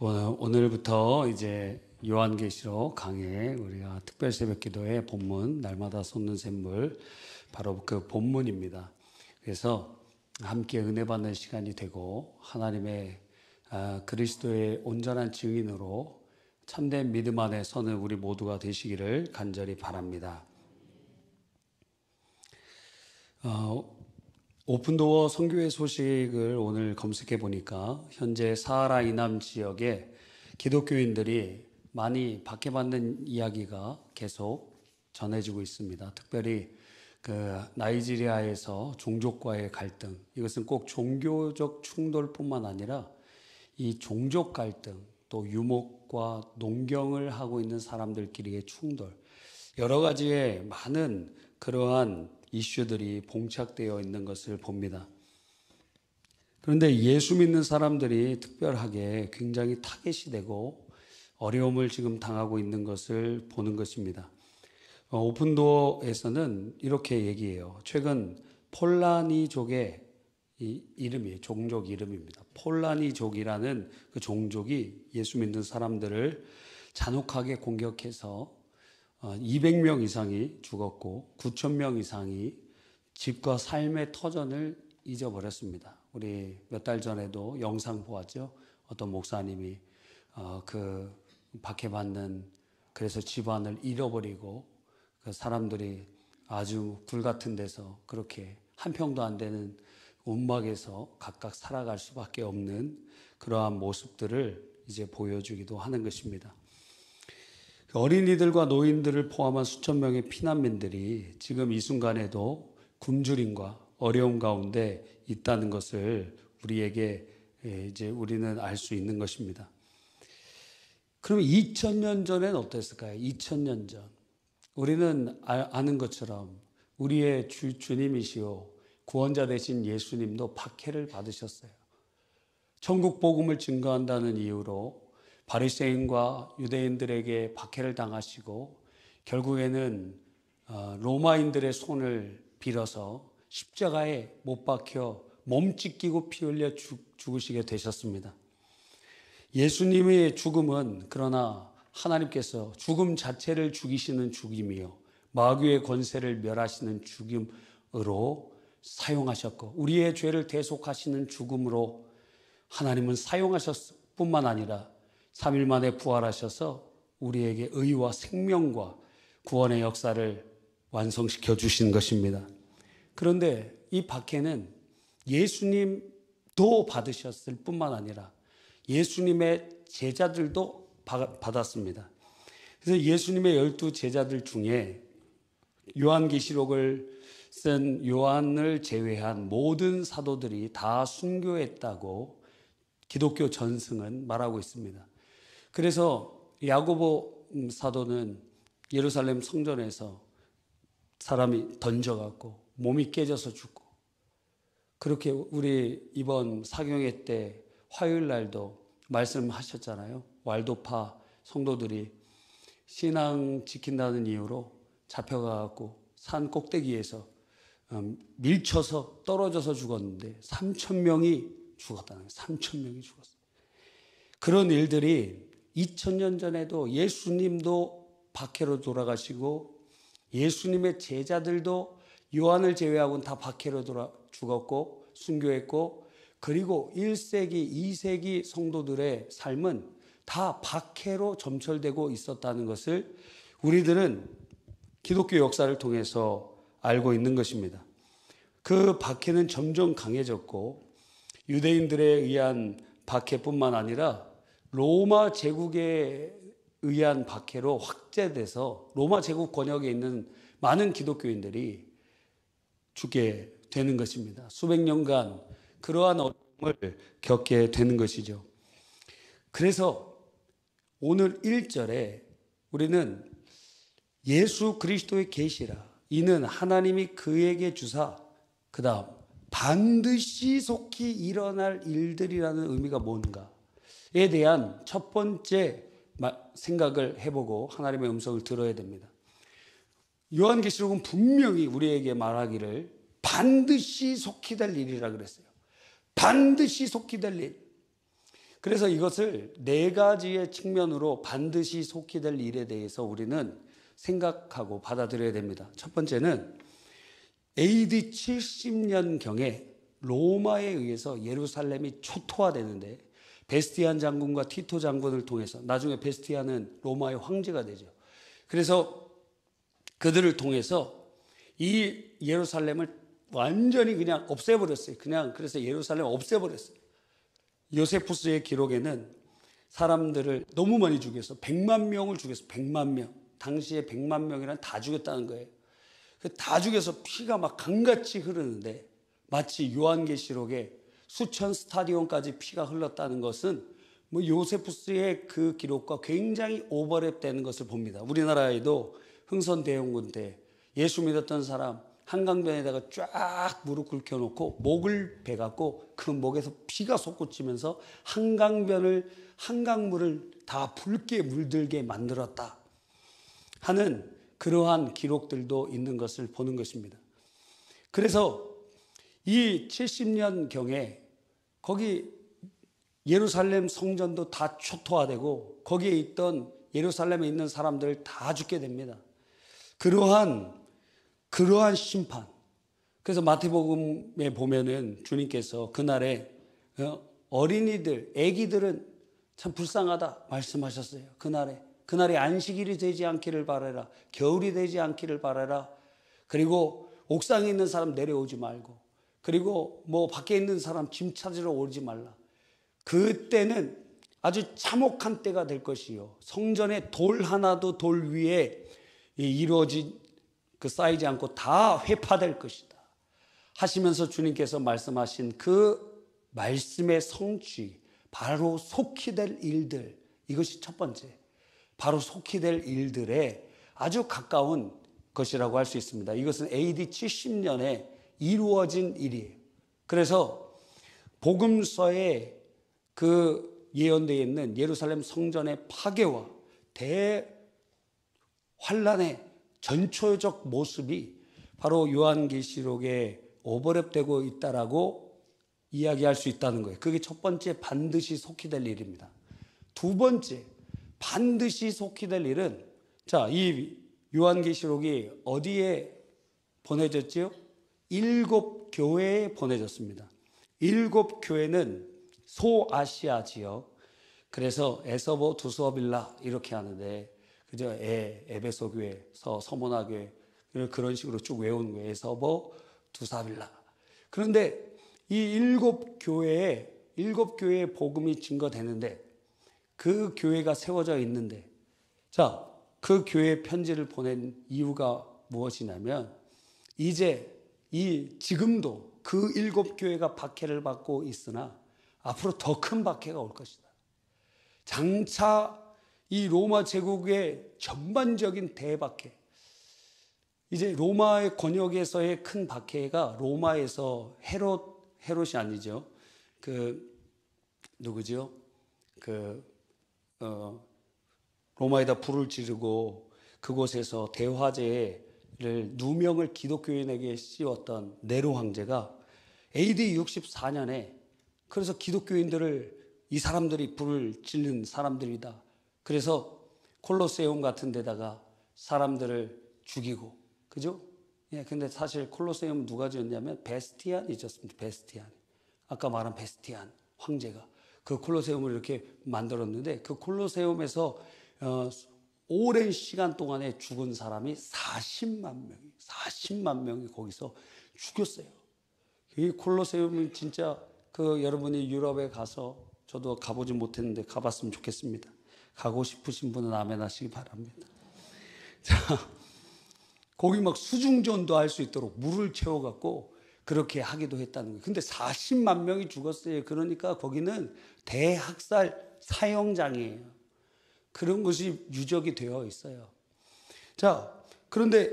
오늘부터 이제 요한계시록 강해 우리가 특별 새벽 기도의 본문 날마다 솟는 샘물 바로 그 본문입니다. 그래서 함께 은혜 받는 시간이 되고 하나님의 그리스도의 온전한 증인으로 참된 믿음 안에 서는 우리 모두가 되시기를 간절히 바랍니다. 오픈도어 선교회 소식을 오늘 검색해 보니까 현재 사하라 이남 지역에 기독교인들이 많이 박해받는 이야기가 계속 전해지고 있습니다. 특별히 그 나이지리아에서 종족과의 갈등, 이것은 꼭 종교적 충돌뿐만 아니라 이 종족 갈등, 또 유목과 농경을 하고 있는 사람들끼리의 충돌, 여러 가지의 많은 그러한 이슈들이 봉착되어 있는 것을 봅니다. 그런데 예수 믿는 사람들이 특별하게 굉장히 타겟이 되고 어려움을 지금 당하고 있는 것을 보는 것입니다. 오픈도어에서는 이렇게 얘기해요. 최근 폴라니족의 이름이 종족 이름입니다. 폴라니족이라는 그 종족이 예수 믿는 사람들을 잔혹하게 공격해서 200명 이상이 죽었고 9,000명 이상이 집과 삶의 터전을 잊어버렸습니다. 우리 몇 달 전에도 영상 보았죠. 어떤 목사님이 그 박해받는 그래서 집안을 잃어버리고 그 사람들이 아주 굴 같은 데서 그렇게 한 평도 안 되는 움막에서 각각 살아갈 수밖에 없는 그러한 모습들을 이제 보여주기도 하는 것입니다. 어린이들과 노인들을 포함한 수천 명의 피난민들이 지금 이 순간에도 굶주림과 어려움 가운데 있다는 것을 우리에게 이제 우리는 알 수 있는 것입니다. 그럼 2000년 전엔 어땠을까요? 2000년 전. 우리는 아는 것처럼 우리의 주님이시오 구원자 되신 예수님도 박해를 받으셨어요. 천국 복음을 증거한다는 이유로 바리새인과 유대인들에게 박해를 당하시고 결국에는 로마인들의 손을 빌어서 십자가에 못 박혀 몸 찢기고 피 흘려 죽으시게 되셨습니다. 예수님의 죽음은 그러나 하나님께서 죽음 자체를 죽이시는 죽임이요 마귀의 권세를 멸하시는 죽임으로 사용하셨고 우리의 죄를 대속하시는 죽음으로 하나님은 사용하셨을 뿐만 아니라 3일 만에 부활하셔서 우리에게 의와 생명과 구원의 역사를 완성시켜 주신 것입니다. 그런데 이 박해는 예수님도 받으셨을 뿐만 아니라 예수님의 제자들도 받았습니다. 그래서 예수님의 12 제자들 중에 요한계시록을 쓴 요한을 제외한 모든 사도들이 다 순교했다고 기독교 전승은 말하고 있습니다. 그래서 야고보 사도는 예루살렘 성전에서 사람이 던져갖고 몸이 깨져서 죽고 그렇게 우리 이번 사경회 때 화요일 날도 말씀하셨잖아요. 왈도파 성도들이 신앙 지킨다는 이유로 잡혀가갖고 산 꼭대기에서 밀쳐서 떨어져서 죽었는데 3,000명이 죽었다는 거예요. 3,000명이 죽었어요. 그런 일들이 2000년 전에도 예수님도 박해로 돌아가시고 예수님의 제자들도 요한을 제외하고는 다 박해로 죽었고 순교했고 그리고 1세기, 2세기 성도들의 삶은 다 박해로 점철되고 있었다는 것을 우리들은 기독교 역사를 통해서 알고 있는 것입니다. 그 박해는 점점 강해졌고 유대인들에 의한 박해뿐만 아니라 로마 제국에 의한 박해로 확대돼서 로마 제국 권역에 있는 많은 기독교인들이 죽게 되는 것입니다. 수백 년간 그러한 어려움을 겪게 되는 것이죠. 그래서 오늘 1절에 우리는 예수 그리스도의 계시라 이는 하나님이 그에게 주사 그 다음 반드시 속히 일어날 일들이라는 의미가 뭔가에 대한 첫 번째 생각을 해보고 하나님의 음성을 들어야 됩니다. 요한계시록은 분명히 우리에게 말하기를 반드시 속히 될 일이라 그랬어요. 반드시 속히 될 일. 그래서 이것을 네 가지의 측면으로 반드시 속히 될 일에 대해서 우리는 생각하고 받아들여야 됩니다. 첫 번째는 AD 70년경에 로마에 의해서 예루살렘이 초토화되는데 베스티안 장군과 티토 장군을 통해서, 나중에 베스티안은 로마의 황제가 되죠. 그래서 그들을 통해서 이 예루살렘을 완전히 그냥 없애버렸어요. 그래서 예루살렘을 없애버렸어요. 요세푸스의 기록에는 사람들을 너무 많이 죽여서 100만 명을 죽였어. 100만 명. 당시에 100만 명이란 다 죽였다는 거예요. 다 죽여서 피가 막 강같이 흐르는데, 마치 요한계시록에 수천 스타디온까지 피가 흘렀다는 것은 요세푸스의 그 기록과 굉장히 오버랩되는 것을 봅니다. 우리나라에도 흥선대원군 때 예수 믿었던 사람 한강변에다가 쫙 무릎 꿇혀놓고 목을 베갖고 그 목에서 피가 솟구치면서 한강물을 다 붉게 물들게 만들었다 하는 그러한 기록들도 있는 것을 보는 것입니다. 그래서 이 70년경에 거기 예루살렘 성전도 다 초토화되고 거기에 있던 예루살렘에 있는 사람들 다 죽게 됩니다. 그러한 심판. 그래서 마태복음에 보면은 주님께서 그날에 어린이들, 아기들은 참 불쌍하다 말씀하셨어요. 그날에 안식일이 되지 않기를 바라라. 겨울이 되지 않기를 바라라. 그리고 옥상에 있는 사람 내려오지 말고, 그리고 밖에 있는 사람 짐 찾으러 오지 말라. 그때는 아주 참혹한 때가 될 것이요, 성전에 돌 하나도 돌 위에 이루어진 쌓이지 않고 다 회파될 것이다 하시면서 주님께서 말씀하신 그 말씀의 성취, 바로 속히 될 일들, 이것이 첫 번째, 바로 속히 될 일들에 아주 가까운 것이라고 할 수 있습니다. 이것은 AD 70년에 이루어진 일이에요. 그래서 복음서에 그 예언되어 있는 예루살렘 성전의 파괴와 대환란의 전초적 모습이 바로 요한계시록에 오버랩되고 있다라고 이야기할 수 있다는 거예요. 그게 첫 번째, 반드시 속히 될 일입니다. 두 번째, 반드시 속히 될 일은, 이 요한계시록이 어디에 보내졌지요? 7 교회에 보내졌습니다. 7 교회는 소아시아 지역, 그래서 에서보, 두소빌라 이렇게 하는데, 그죠? 에베소 교회, 서모나 교회, 그런 식으로 쭉 외우는 거예요. 에서보, 두사빌라. 그런데 이 7 교회에 복음이 증거되는데, 그 교회가 세워져 있는데, 그 교회에 편지를 보낸 이유가 무엇이냐면, 이제 지금도 그 7 교회가 박해를 받고 있으나 앞으로 더 큰 박해가 올 것이다. 장차 이 로마 제국의 전반적인 대박해, 이제 로마의 권역에서의 큰 박해가 로마에서 헤롯이 아니죠. 누구죠? 로마에다 불을 지르고 그곳에서 대화제를 누명을 기독교인에게 씌웠던 네로 황제가 AD 64년에, 그래서 기독교인들을, 이 사람들이 불을 지른 사람들이다, 그래서 콜로세움 같은 데다가 사람들을 죽이고, 그죠? 근데 사실 콜로세움 누가 지었냐면 베스티안이 지었습니다. 베스티안. 아까 말한 베스티안 황제가 그 콜로세움을 이렇게 만들었는데, 그 콜로세움에서 오랜 시간 동안에 죽은 사람이 40만 명이 거기서 죽였어요. 이 콜로세움은 진짜 여러분이 유럽에 가서, 저도 가보지 못했는데 가봤으면 좋겠습니다. 가고 싶으신 분은 아멘 하시기 바랍니다. 거기 막 수중전도 할 수 있도록 물을 채워갖고 그렇게 하기도 했다는 거예요. 근데 40만 명이 죽었어요. 그러니까 거기는 대학살 사형장이에요. 그런 것이 유적이 되어 있어요. 그런데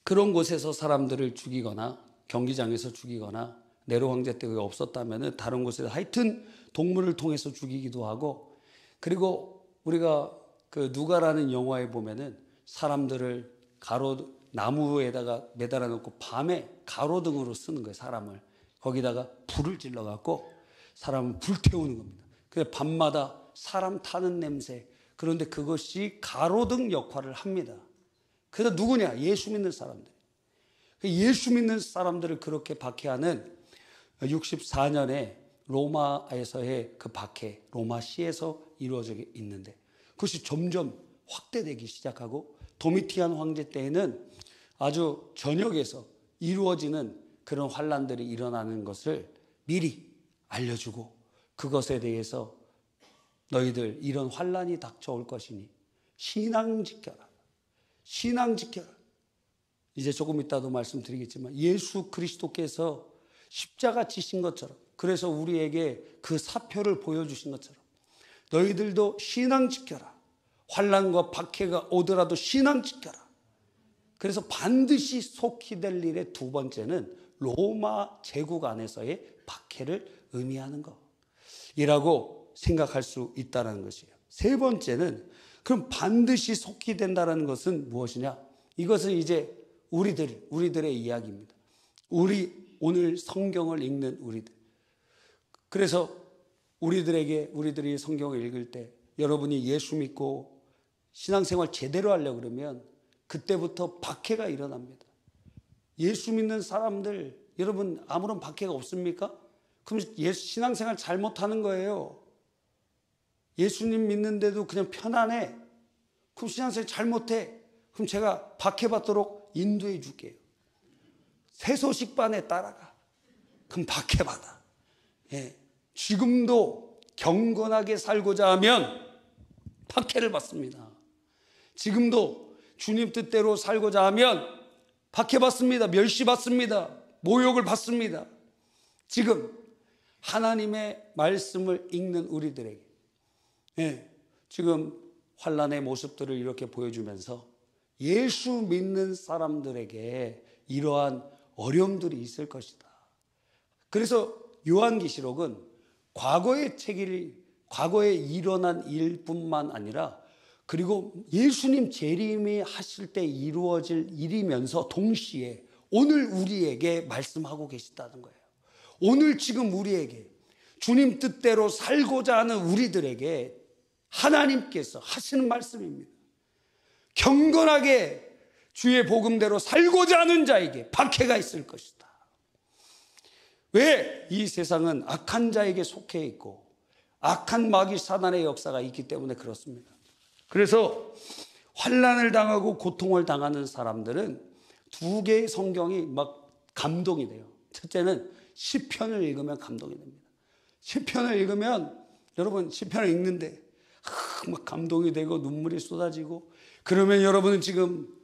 그런 곳에서 사람들을 죽이거나 경기장에서 죽이거나, 네로 황제 때 그게 없었다면 다른 곳에서 하여튼 동물을 통해서 죽이기도 하고, 그리고 우리가 누가라는 영화에 보면은 사람들을 나무에다가 매달아 놓고 밤에 가로등으로 쓰는 거예요. 사람을 거기다가 불을 질러 갖고 사람을 불태우는 겁니다. 그래서 밤마다 사람 타는 냄새, 그런데 그것이 가로등 역할을 합니다. 그래서 누구냐? 예수 믿는 사람들. 예수 믿는 사람들을 그렇게 박해하는 64년에 로마에서의 그 박해, 로마시에서 이루어져 있는데 그것이 점점 확대되기 시작하고 도미티안 황제 때에는 아주 전역에서 이루어지는 그런 환란들이 일어나는 것을 미리 알려주고 그것에 대해서 너희들 이런 환란이 닥쳐올 것이니 신앙 지켜라. 신앙 지켜라. 이제 조금 이따도 말씀드리겠지만 예수 그리스도께서 십자가 지신 것처럼 그래서 우리에게 그 사표를 보여주신 것처럼 너희들도 신앙 지켜라. 환란과 박해가 오더라도 신앙 지켜라. 그래서 반드시 속히 될 일의 두 번째는 로마 제국 안에서의 박해를 의미하는 것이라고 생각할 수 있다는 것이에요. 세 번째는 그럼 반드시 속히 된다는 것은 무엇이냐? 이것은 이제 우리들의 이야기입니다. 오늘 성경을 읽는 우리들. 그래서 우리들이 성경을 읽을 때 여러분이 예수 믿고 신앙생활 제대로 하려고 그러면 그때부터 박해가 일어납니다. 예수 믿는 사람들, 여러분 아무런 박해가 없습니까? 그럼 신앙생활 잘못하는 거예요. 예수님 믿는데도 그냥 편안해. 그럼 신앙생활 잘못해. 그럼 제가 박해받도록 인도해 줄게요. 세소식반에 따라가. 그럼 박해받아. 예. 지금도 경건하게 살고자 하면 박해를 받습니다. 지금도 주님 뜻대로 살고자 하면 박해받습니다. 멸시받습니다. 모욕을 받습니다. 지금 하나님의 말씀을 읽는 우리들에게 지금 환란의 모습들을 이렇게 보여주면서 예수 믿는 사람들에게 이러한 어려움들이 있을 것이다. 그래서 요한계시록은 과거에 일어난 일뿐만 아니라 그리고 예수님 재림이 하실 때 이루어질 일이면서 동시에 오늘 우리에게 말씀하고 계시다는 거예요. 오늘 지금 우리에게 주님 뜻대로 살고자 하는 우리들에게 하나님께서 하시는 말씀입니다. 경건하게 주의 복음대로 살고자 하는 자에게 박해가 있을 것이다. 왜? 이 세상은 악한 자에게 속해 있고 악한 마귀 사단의 역사가 있기 때문에 그렇습니다. 그래서 환난을 당하고 고통을 당하는 사람들은 두 개의 성경이 막 감동이 돼요. 첫째는 시편을 읽으면 감동이 됩니다. 시편을 읽으면 여러분 시편을 읽는데 막 감동이 되고 눈물이 쏟아지고 그러면 여러분은 지금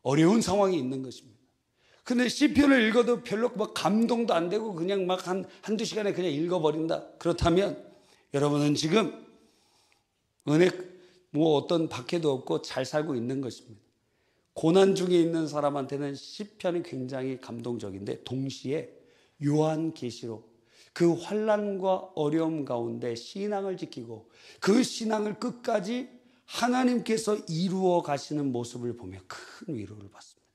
어려운 상황이 있는 것입니다. 근데 시편을 읽어도 별로 막 감동도 안 되고 그냥 막 한두 시간에 그냥 읽어버린다. 그렇다면 여러분은 지금 어떤 박해도 없고 잘 살고 있는 것입니다. 고난 중에 있는 사람한테는 시편이 굉장히 감동적인데 동시에 요한계시록 그 환난과 어려움 가운데 신앙을 지키고 그 신앙을 끝까지 하나님께서 이루어 가시는 모습을 보며 큰 위로를 받습니다.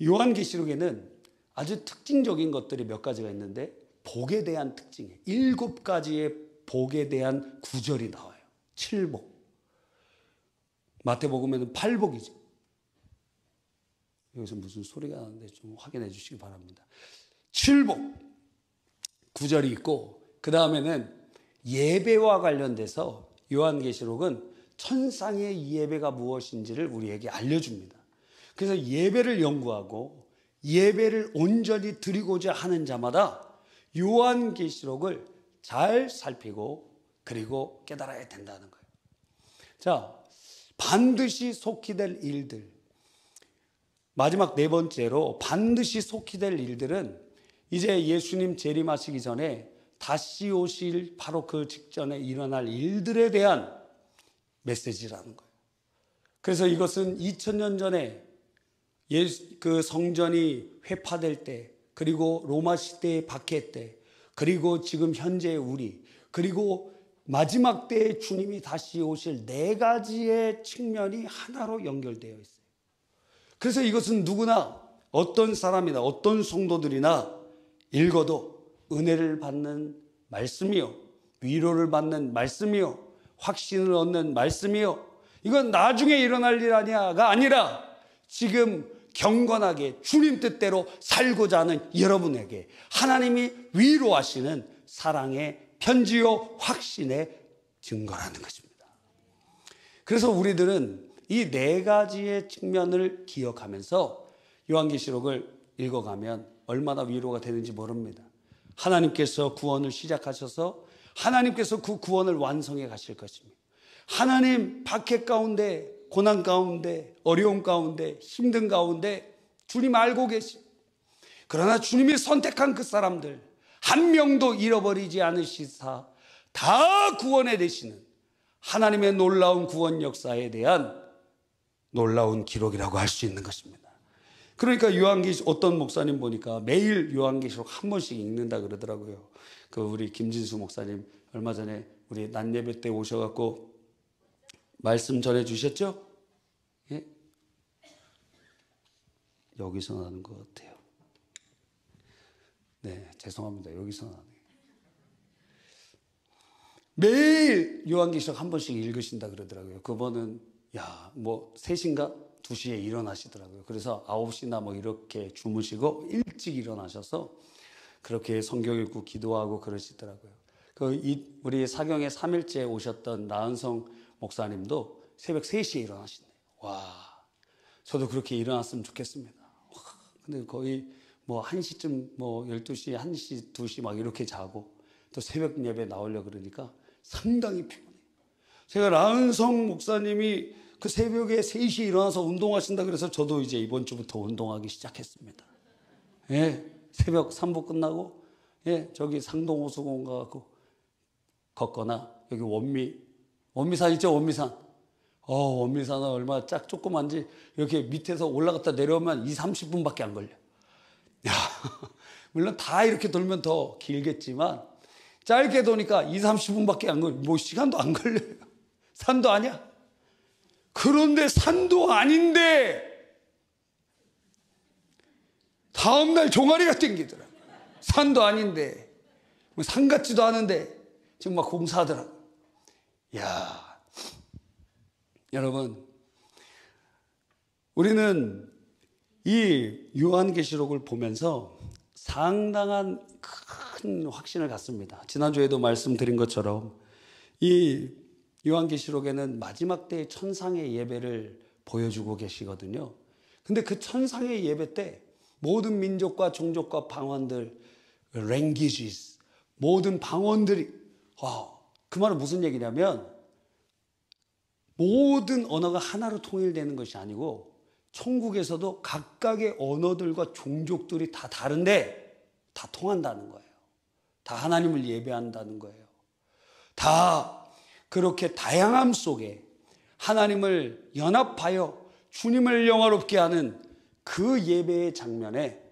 요한계시록에는 아주 특징적인 것들이 몇 가지가 있는데 복에 대한 특징이에요. 7가지의 복에 대한 구절이 나와요. 7복. 마태복음에는 8복이죠. 여기서 무슨 소리가 나는데 좀 확인해 주시기 바랍니다. 7복 구절이 있고 그 다음에는 예배와 관련돼서 요한계시록은 천상의 예배가 무엇인지를 우리에게 알려줍니다. 그래서 예배를 연구하고 예배를 온전히 드리고자 하는 자마다 요한계시록을 잘 살피고 그리고 깨달아야 된다는 거예요. 자, 반드시 속히 될 일들. 마지막 네 번째로 반드시 속히 될 일들은 이제 예수님 재림하시기 전에 다시 오실 바로 그 직전에 일어날 일들에 대한 메시지라는 거예요. 그래서 이것은 2000년 전에 그 성전이 회파될 때, 그리고 로마 시대의 박해 때, 그리고 지금 현재의 우리, 그리고 마지막 때에 주님이 다시 오실 네 가지의 측면이 하나로 연결되어 있어요. 그래서 이것은 누구나 어떤 사람이나 어떤 성도들이나 읽어도 은혜를 받는 말씀이요, 위로를 받는 말씀이요, 확신을 얻는 말씀이요, 이건 나중에 일어날 일 아니야가 아니라 지금 경건하게 주님 뜻대로 살고자 하는 여러분에게 하나님이 위로하시는 사랑의 편지요 확신의 증거라는 것입니다. 그래서 우리들은 이 네 가지의 측면을 기억하면서 요한계시록을 읽어가면 얼마나 위로가 되는지 모릅니다. 하나님께서 구원을 시작하셔서 하나님께서 그 구원을 완성해 가실 것입니다. 하나님 박해 가운데, 고난 가운데, 어려움 가운데, 힘든 가운데 주님 알고 계십니다. 그러나 주님이 선택한 그 사람들 한 명도 잃어버리지 않으시사 다 구원해 되시는 하나님의 놀라운 구원 역사에 대한 놀라운 기록이라고 할 수 있는 것입니다. 그러니까 요한계시록, 어떤 목사님 보니까 매일 요한계시록 한 번씩 읽는다 그러더라고요. 그 우리 김진수 목사님 얼마 전에 우리 낮 예배 때 오셔갖고 말씀 전해 주셨죠? 예? 여기서 나는 것 같아요. 네, 죄송합니다. 여기서 나네요. 매일 요한계시록 한 번씩 읽으신다 그러더라고요. 그분은 뭐 3시인가 2시에 일어나시더라고요. 그래서 9시나 뭐 이렇게 주무시고 일찍 일어나셔서 그렇게 성경 읽고 기도하고 그러시더라고요. 우리 사경에 3일째 오셨던 나은성 목사님도 새벽 3시에 일어나시네요. 와, 저도 그렇게 일어났으면 좋겠습니다. 와, 근데 거의 뭐 1시쯤 뭐 12시, 1시, 2시 막 이렇게 자고 또 새벽 예배 나오려고 그러니까 상당히 피곤해요. 제가 나은성 목사님이 그 새벽에 3시에 일어나서 운동하신다 그래서 저도 이제 이번 주부터 운동하기 시작했습니다. 예, 새벽 3부 끝나고 저기 상동 호수공원 가고 걷거나 여기 원미산 있죠, 원미산. 원미산은 얼마 짝 조그만지 이렇게 밑에서 올라갔다 내려오면 20-30분밖에 안 걸려. 물론 다 이렇게 돌면 더 길겠지만 짧게 도니까 20-30분밖에 안 걸려. 뭐 시간도 안 걸려요. 산도 아니야. 그런데 산도 아닌데 다음날 종아리가 땡기더라. 산도 아닌데 산 같지도 않은데 지금 막 공사하더라. 여러분, 우리는 이 요한계시록을 보면서 상당한 큰 확신을 갖습니다. 지난주에도 말씀드린 것처럼 이 요한계시록에는 마지막 때의 천상의 예배를 보여주고 계시거든요. 근데 그 천상의 예배 때 모든 민족과 종족과 방언들, languages, 모든 방언들이, 그 말은 무슨 얘기냐면 모든 언어가 하나로 통일되는 것이 아니고 천국에서도 각각의 언어들과 종족들이 다 다른데 다 통한다는 거예요. 다 하나님을 예배한다는 거예요. 다 그렇게 다양함 속에 하나님을 연합하여 주님을 영화롭게 하는 그 예배의 장면에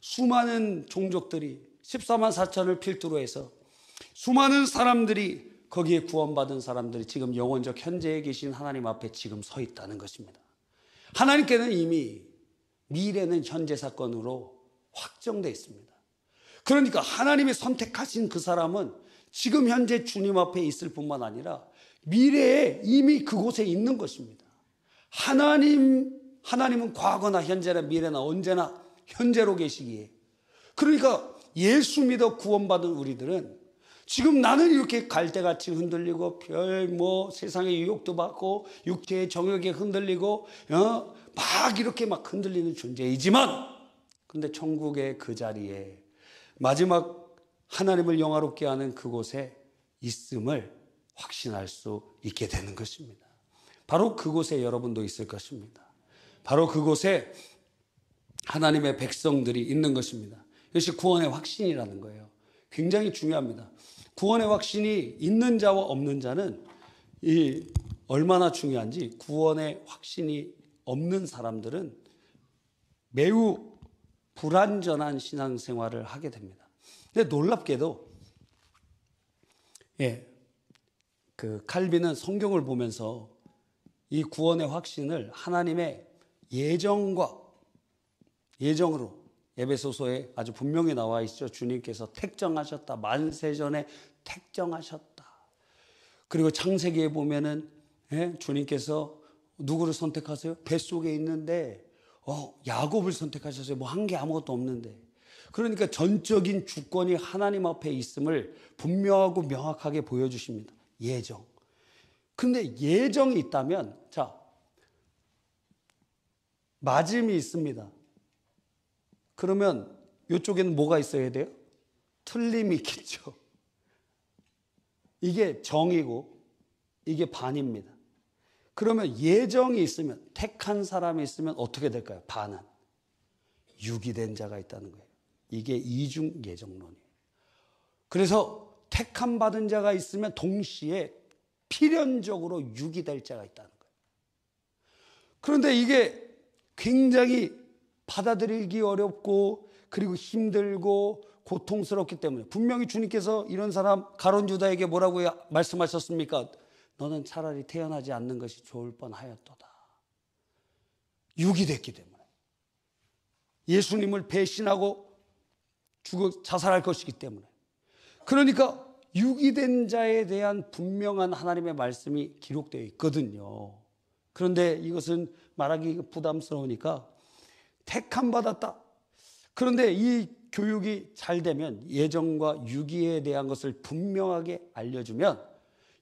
수많은 종족들이 14만 4천을 필두로 해서 수많은 사람들이 거기에 구원받은 사람들이 지금 영원적 현재에 계신 하나님 앞에 지금 서 있다는 것입니다. 하나님께는 이미 미래는 현재 사건으로 확정되어 있습니다. 그러니까 하나님이 선택하신 그 사람은 지금 현재 주님 앞에 있을 뿐만 아니라 미래에 이미 그곳에 있는 것입니다. 하나님은 과거나 현재나 미래나 언제나 현재로 계시기에, 그러니까 예수 믿어 구원받은 우리들은 지금 나는 이렇게 갈대같이 흔들리고 세상의 유혹도 받고 육체의 정욕에 흔들리고 막 이렇게 막 흔들리는 존재이지만, 근데 천국의 그 자리에 마지막 하나님을 영화롭게 하는 그곳에 있음을 확신할 수 있게 되는 것입니다. 바로 그곳에 여러분도 있을 것입니다. 바로 그곳에 하나님의 백성들이 있는 것입니다. 이것이 구원의 확신이라는 거예요. 굉장히 중요합니다. 구원의 확신이 있는 자와 없는 자는 얼마나 중요한지, 구원의 확신이 없는 사람들은 매우 불완전한 신앙생활을 하게 됩니다. 근데 놀랍게도 그 칼빈은 성경을 보면서 이 구원의 확신을 하나님의 예정으로 에베소서에 아주 분명히 나와 있죠. 주님께서 택정하셨다. 만세전에 택정하셨다. 그리고 창세기에 보면은 주님께서 누구를 선택하세요? 뱃속에 있는데 야곱을 선택하셨어요. 뭐 한 게 아무것도 없는데. 그러니까 전적인 주권이 하나님 앞에 있음을 분명하고 명확하게 보여주십니다. 예정. 근데 예정이 있다면, 자, 맞음이 있습니다. 그러면 이쪽에는 뭐가 있어야 돼요? 틀림이 있겠죠. 이게 정이고 이게 반입니다. 그러면 예정이 있으면, 택한 사람이 있으면 어떻게 될까요? 반은 유기된 자가 있다는 거예요. 이게 이중 예정론이에요. 그래서 택함 받은 자가 있으면 동시에 필연적으로 유기될 자가 있다는 거예요. 그런데 이게 굉장히 받아들이기 어렵고 그리고 힘들고 고통스럽기 때문에 분명히 주님께서 이런 사람 가룟 유다에게 뭐라고 말씀하셨습니까? 너는 차라리 태어나지 않는 것이 좋을 뻔하였도다. 유기됐기 때문에. 예수님을 배신하고 자살할 것이기 때문에. 그러니까 유기된 자에 대한 분명한 하나님의 말씀이 기록되어 있거든요. 그런데 이것은 말하기 부담스러우니까 택함 받았다. 그런데 이 교육이 잘 되면, 예정과 유기에 대한 것을 분명하게 알려주면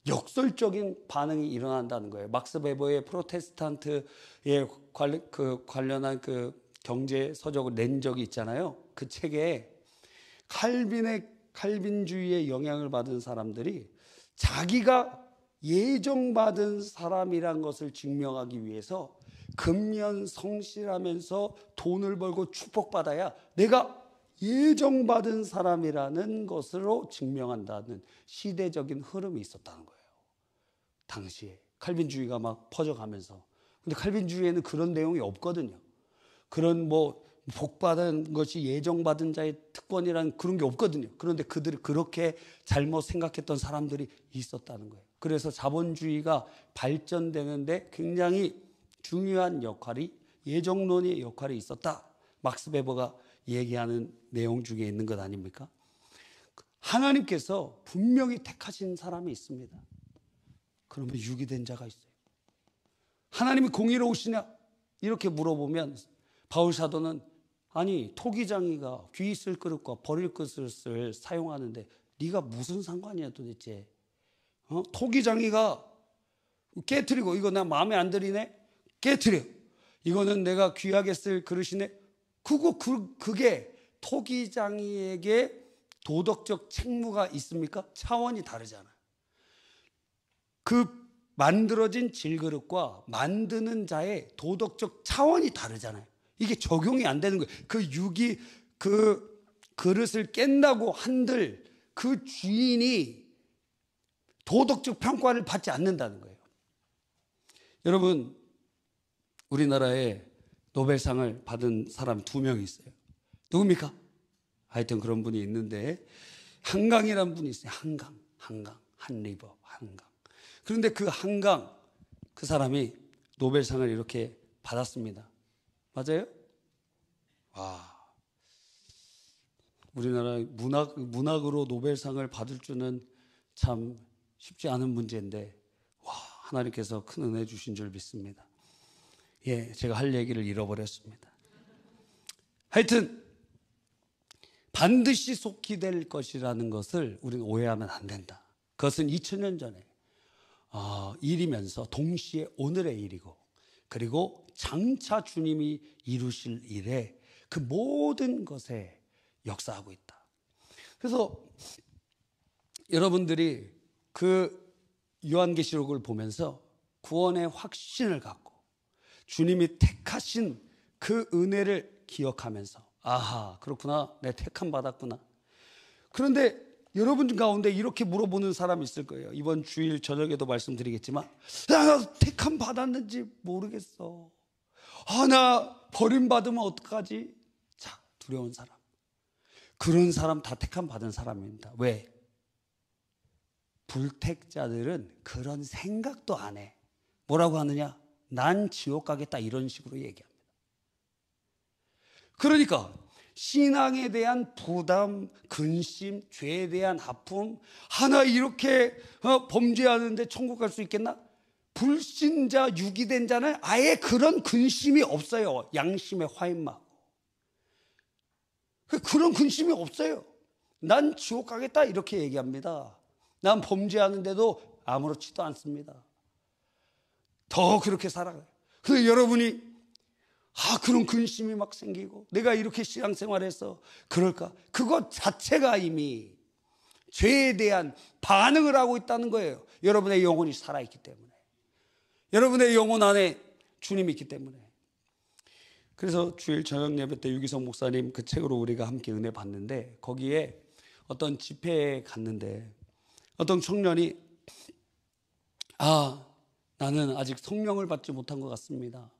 역설적인 반응이 일어난다는 거예요. 막스 베버의 프로테스탄트에 관련한 그 경제 서적을 낸 적이 있잖아요. 그 책에 칼빈주의의 영향을 받은 사람들이 자기가 예정받은 사람이란 것을 증명하기 위해서 근면 성실하면서 돈을 벌고 축복받아야 내가 예정받은 사람이라는 것으로 증명한다는 시대적인 흐름이 있었다는 거예요. 당시에 칼빈주의가 막 퍼져가면서. 근데 칼빈주의에는 그런 내용이 없거든요. 그런 복받은 것이 예정받은 자의 특권이라는 그런 게 없거든요. 그런데 그들이 그렇게 잘못 생각했던 사람들이 있었다는 거예요. 그래서 자본주의가 발전되는데 굉장히 중요한 역할이, 예정론의 역할이 있었다. 막스 베버가 얘기하는 내용 중에 있는 것 아닙니까? 하나님께서 분명히 택하신 사람이 있습니다. 그러면 유기된 자가 있어요. 하나님이 공의로우시냐? 이렇게 물어보면 바울 사도는, 아니 토기장이가 귀 있을 그릇과 버릴 그릇을 사용하는데 네가 무슨 상관이야 도대체? 토기장이가 깨트리고, 이거 나 마음에 안 들이네? 깨트려. 이거는 내가 귀하게 쓸 그릇이네? 그게 토기장이에게 도덕적 책무가 있습니까? 차원이 다르잖아요. 그 만들어진 질그릇과 만드는 자의 도덕적 차원이 다르잖아요. 이게 적용이 안 되는 거예요. 그 그릇을 깬다고 한들 그 주인이 도덕적 평가를 받지 않는다는 거예요. 여러분, 우리나라에 노벨상을 받은 사람 2명이 있어요. 누굽니까? 하여튼 그런 분이 있는데, 한강이라는 분이 있어요. 한리버. 그런데 그 그 사람이 노벨상을 이렇게 받았습니다. 맞아요? 와, 우리나라 문학으로 노벨상을 받을 줄은 참 쉽지 않은 문제인데, 와, 하나님께서 큰 은혜 주신 줄 믿습니다. 예, 제가 할 얘기를 잃어버렸습니다. 하여튼 반드시 속히 될 것이라는 것을 우리는 오해하면 안 된다. 그것은 2000년 전에 일이면서 동시에 오늘의 일이고, 그리고 장차 주님이 이루실 일에 그 모든 것에 역사하고 있다. 그래서 여러분들이 그 요한계시록을 보면서 구원의 확신을 갖고 주님이 택하신 그 은혜를 기억하면서, 아하, 그렇구나, 내 택함 받았구나. 그런데 여러분 가운데 이렇게 물어보는 사람이 있을 거예요. 이번 주일 저녁에도 말씀드리겠지만, 나 택함 받았는지 모르겠어. 나 버림받으면 어떡하지? 자, 두려운 사람. 그런 사람 다 택함 받은 사람입니다. 왜? 불택자들은 그런 생각도 안 해. 뭐라고 하느냐? 난 지옥 가겠다, 이런 식으로 얘기합니다. 그러니까 신앙에 대한 부담, 근심, 죄에 대한 아픔, 하나 이렇게 범죄하는데 천국 갈 수 있겠나? 불신자, 유기된 자는 아예 그런 근심이 없어요. 양심의 화인마고. 그런 근심이 없어요. 난 지옥 가겠다 이렇게 얘기합니다. 난 범죄하는데도 아무렇지도 않습니다. 더 그렇게 살아가요. 그래서 여러분이 그런 근심이 막 생기고 내가 이렇게 신앙생활해서 그럴까? 그것 자체가 이미 죄에 대한 반응을 하고 있다는 거예요. 여러분의 영혼이 살아있기 때문에, 여러분의 영혼 안에 주님이 있기 때문에. 그래서 주일 저녁 예배 때 유기성 목사님 그 책으로 우리가 함께 은혜 받는데, 거기에 어떤 집회에 갔는데 어떤 청년이 나는 아직 성령을 받지 못한 것 같습니다.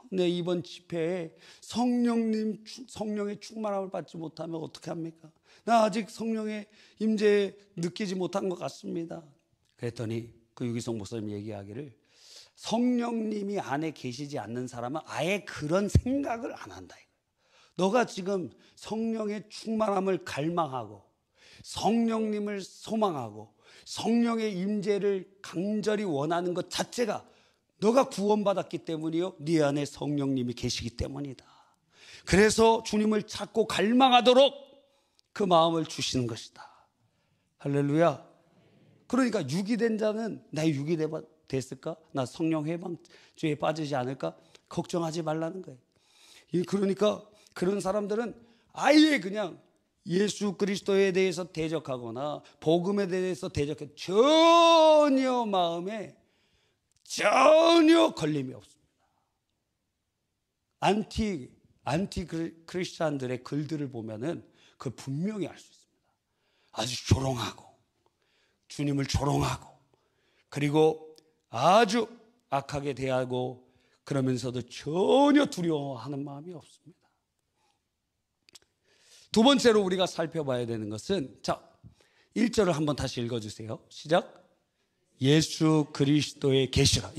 근데 이번 집회에 성령의 충만함을 받지 못하면 어떻게 합니까? 나 아직 성령의 임재 느끼지 못한 것 같습니다. 그랬더니 그 유기성 목사님 얘기하기를, 성령님이 안에 계시지 않는 사람은 아예 그런 생각을 안 한다. 너가 지금 성령의 충만함을 갈망하고 성령님을 소망하고 성령의 임재를 간절히 원하는 것 자체가 너가 구원받았기 때문이요, 네 안에 성령님이 계시기 때문이다. 그래서 주님을 찾고 갈망하도록 그 마음을 주시는 것이다. 할렐루야. 그러니까 유기된 자는 나 유기됐을까? 나 성령 회방죄에 빠지지 않을까? 걱정하지 말라는 거예요. 그러니까 그런 사람들은 아예 그냥 예수 그리스도에 대해서 대적하거나 복음에 대해서 대적해 전혀 마음에 전혀 걸림이 없습니다. 안티 크리스찬들의 글들을 보면은 그 분명히 알 수 있습니다. 아주 조롱하고 주님을 조롱하고 그리고 아주 악하게 대하고 그러면서도 전혀 두려워하는 마음이 없습니다. 두 번째로 우리가 살펴봐야 되는 것은, 1절을 한번 다시 읽어주세요. 시작. 예수 그리스도의 계시라.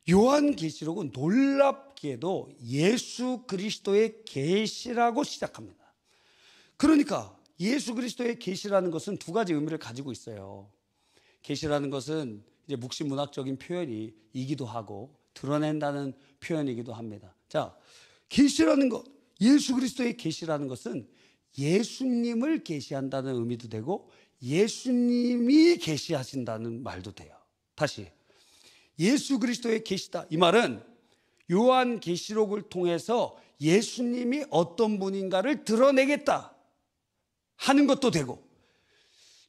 요한계시록은 놀랍게도 예수 그리스도의 계시라고 시작합니다. 그러니까 예수 그리스도의 계시라는 것은 두 가지 의미를 가지고 있어요. 계시라는 것은 이제 묵시문학적인 표현이기도 하고 드러낸다는 표현이기도 합니다. 계시라는 것, 예수 그리스도의 계시라는 것은 예수님을 계시한다는 의미도 되고 예수님이 계시하신다는 말도 돼요. 다시, 예수 그리스도의 계시다, 이 말은 요한계시록을 통해서 예수님이 어떤 분인가를 드러내겠다 하는 것도 되고,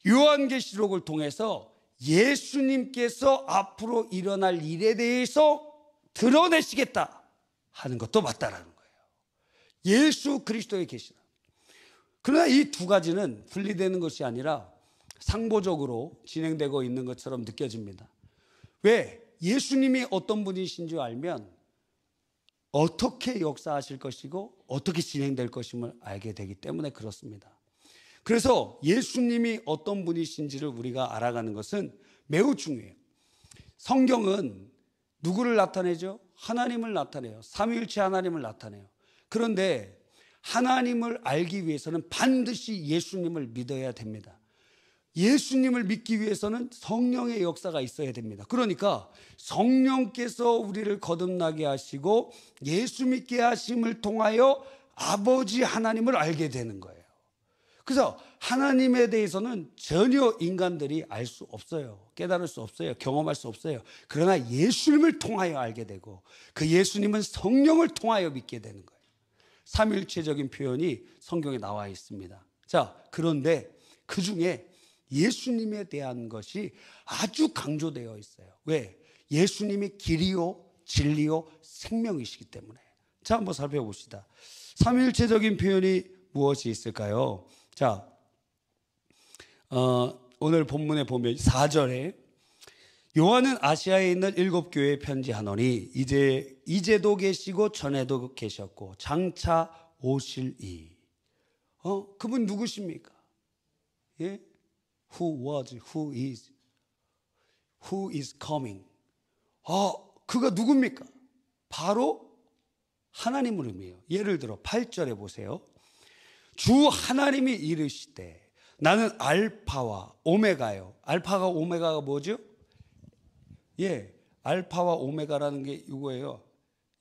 요한계시록을 통해서 예수님께서 앞으로 일어날 일에 대해서 드러내시겠다 하는 것도 맞다라는 거예요. 예수 그리스도의 계시다. 그러나 이 두 가지는 분리되는 것이 아니라 상보적으로 진행되고 있는 것처럼 느껴집니다. 왜? 예수님이 어떤 분이신 줄 알면 어떻게 역사하실 것이고 어떻게 진행될 것임을 알게 되기 때문에 그렇습니다. 그래서 예수님이 어떤 분이신지를 우리가 알아가는 것은 매우 중요해요. 성경은 누구를 나타내죠? 하나님을 나타내요. 삼위일체 하나님을 나타내요. 그런데 하나님을 알기 위해서는 반드시 예수님을 믿어야 됩니다. 예수님을 믿기 위해서는 성령의 역사가 있어야 됩니다. 그러니까 성령께서 우리를 거듭나게 하시고 예수 믿게 하심을 통하여 아버지 하나님을 알게 되는 거예요. 그래서 하나님에 대해서는 전혀 인간들이 알 수 없어요. 깨달을 수 없어요. 경험할 수 없어요. 그러나 예수님을 통하여 알게 되고 그 예수님은 성령을 통하여 믿게 되는 거예요. 삼위일체적인 표현이 성경에 나와 있습니다. 그런데 그 중에 예수님에 대한 것이 아주 강조되어 있어요. 왜? 예수님이 길이요 진리요 생명이시기 때문에. 한번 살펴봅시다. 삼위일체적인 표현이 무엇이 있을까요? 오늘 본문에 보면 4절에 요한은 아시아에 있는 7교회에 편지하노니 이제도 계시고 전에도 계셨고 장차 오실이. 그분 누구십니까? 예? Who was, who is coming. 그가 누굽니까? 바로 하나님을 의미해요. 예를 들어 8절에 보세요. 주 하나님이 이르시되 나는 알파와 오메가요. 알파가 오메가가 뭐죠? 예, 알파와 오메가라는 게 이거예요.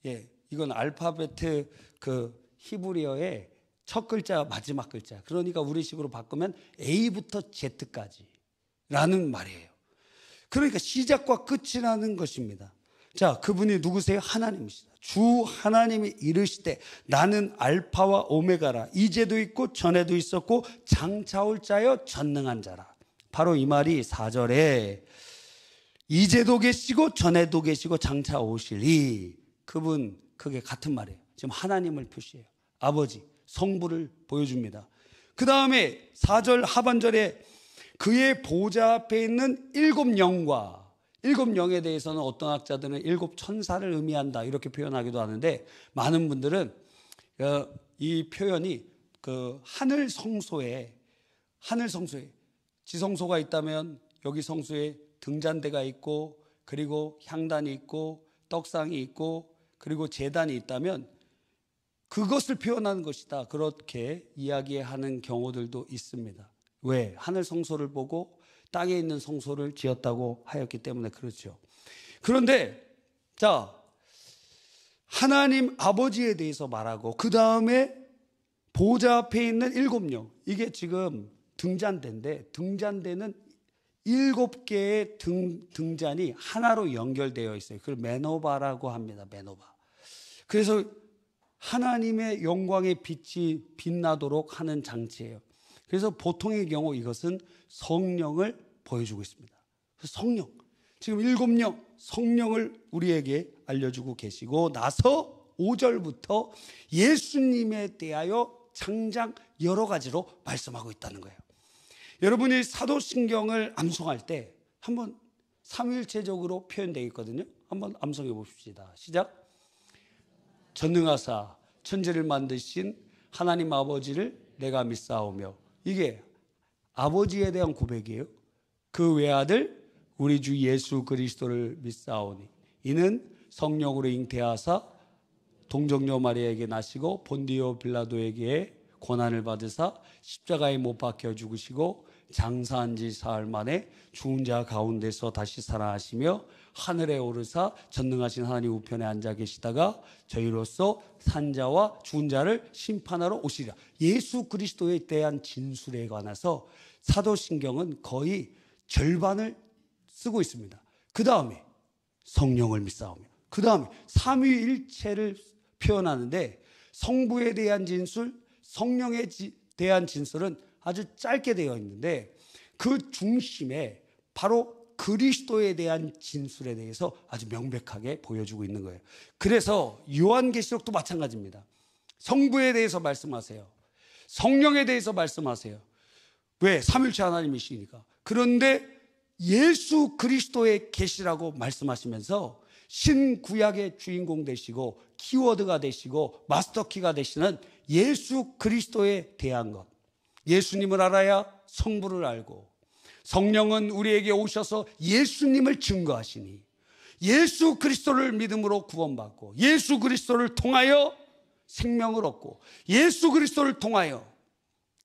예, 이건 알파벳 그 히브리어의 첫 글자, 마지막 글자. 그러니까 우리식으로 바꾸면 A부터 Z까지 라는 말이에요. 그러니까 시작과 끝이라는 것입니다. 자, 그분이 누구세요? 하나님이시다. 주 하나님이 이르시되 나는 알파와 오메가라. 이제도 있고 전에도 있었고 장차 올 자여 전능한 자라. 바로 이 말이 4절에 이제도 계시고 전에도 계시고 장차 오시리. 그분, 그게 같은 말이에요. 지금 하나님을 표시해요. 아버지, 성부를 보여줍니다. 그 다음에 4절 하반절에 그의 보좌 앞에 있는 7영과 7영에 대해서는 어떤 학자들은 7천사를 의미한다 이렇게 표현하기도 하는데, 많은 분들은 이 표현이 그 하늘 성소에 지성소가 있다면 여기 성소에 등잔대가 있고 그리고 향단이 있고 떡상이 있고 그리고 제단이 있다면 그것을 표현하는 것이다, 그렇게 이야기하는 경우들도 있습니다. 왜? 하늘 성소를 보고 땅에 있는 성소를 지었다고 하였기 때문에 그렇죠. 그런데 자, 하나님 아버지에 대해서 말하고 그 다음에 보좌 앞에 있는 7영, 이게 지금 등잔대인데 등잔대는 7개의 등잔이 하나로 연결되어 있어요. 그걸 메노바라고 합니다. 메노바. 그래서 하나님의 영광의 빛이 빛나도록 하는 장치예요. 그래서 보통의 경우 이것은 성령을 보여주고 있습니다. 성령, 지금 7영 성령을 우리에게 알려주고 계시고 나서 5절부터 예수님에 대하여 장장 여러 가지로 말씀하고 있다는 거예요. 여러분이 사도신경을 암송할 때 한번 삼위일체적으로 표현되어 있거든요. 한번 암송해 봅시다. 시작. 전능하사 천지를 만드신 하나님 아버지를 내가 믿사오며, 이게 아버지에 대한 고백이에요. 그 외아들 우리 주 예수 그리스도를 믿사오니 이는 성령으로 잉태하사 동정녀 마리아에게 나시고 본디오 빌라도에게 고난을 받으사 십자가에 못 박혀 죽으시고 장사한 지 사흘 만에 죽은 자 가운데서 다시 살아나시며 하늘에 오르사 전능하신 하나님 우편에 앉아 계시다가 저희로서 산자와 죽은 자를 심판하러 오시리라. 예수 그리스도에 대한 진술에 관해서 사도신경은 거의 절반을 쓰고 있습니다. 그 다음에 성령을 믿사오며, 그 다음에 삼위일체를 표현하는데 성부에 대한 진술, 성령에 대한 진술은 아주 짧게 되어 있는데 그 중심에 바로 그리스도에 대한 진술에 대해서 아주 명백하게 보여주고 있는 거예요. 그래서 요한계시록도 마찬가지입니다. 성부에 대해서 말씀하세요. 성령에 대해서 말씀하세요. 왜? 삼위일체 하나님이시니까. 그런데 예수 그리스도의 계시라고 말씀하시면서 신구약의 주인공 되시고 키워드가 되시고 마스터키가 되시는 예수 그리스도에 대한 것, 예수님을 알아야 성부를 알고, 성령은 우리에게 오셔서 예수님을 증거하시니 예수 그리스도를 믿음으로 구원받고 예수 그리스도를 통하여 생명을 얻고 예수 그리스도를 통하여,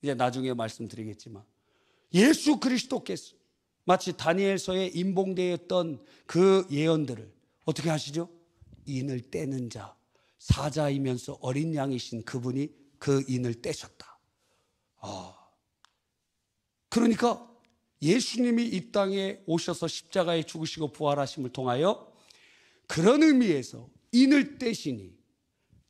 이제 나중에 말씀드리겠지만 예수 그리스도께서 마치 다니엘서에 임봉되었던 그 예언들을 어떻게 하시죠? 인을 떼는 자, 사자이면서 어린 양이신 그분이 그 인을 떼셨다. 그러니까 예수님이 이 땅에 오셔서 십자가에 죽으시고 부활하심을 통하여 그런 의미에서 인을 떼시니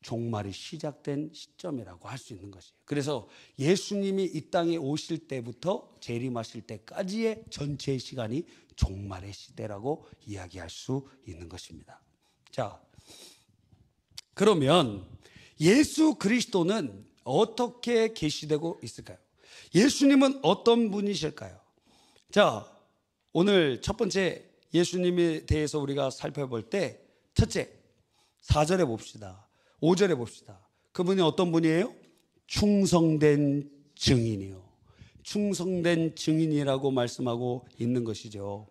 종말이 시작된 시점이라고 할 수 있는 것이에요. 그래서 예수님이 이 땅에 오실 때부터 재림하실 때까지의 전체 시간이 종말의 시대라고 이야기할 수 있는 것입니다. 자, 그러면 예수 그리스도는 어떻게 계시되고 있을까요? 예수님은 어떤 분이실까요? 자, 오늘 첫 번째 예수님에 대해서 우리가 살펴볼 때 첫째, 4절에 봅시다. 5절에 봅시다. 그분이 어떤 분이에요? 충성된 증인이요. 충성된 증인이라고 말씀하고 있는 것이죠.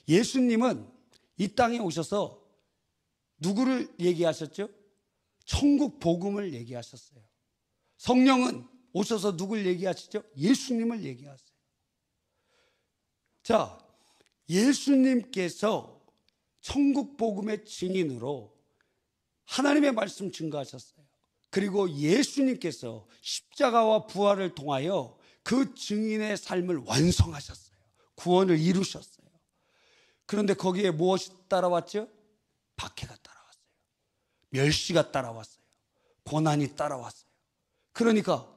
예수님은 이 땅에 오셔서 누구를 얘기하셨죠? 천국 복음을 얘기하셨어요. 성령은 오셔서 누굴 얘기하시죠? 예수님을 얘기하세요. 자, 예수님께서 천국 복음의 증인으로 하나님의 말씀 증거하셨어요. 그리고 예수님께서 십자가와 부활을 통하여 그 증인의 삶을 완성하셨어요. 구원을 이루셨어요. 그런데 거기에 무엇이 따라왔죠? 박해가 따라왔어요. 멸시가 따라왔어요. 고난이 따라왔어요. 그러니까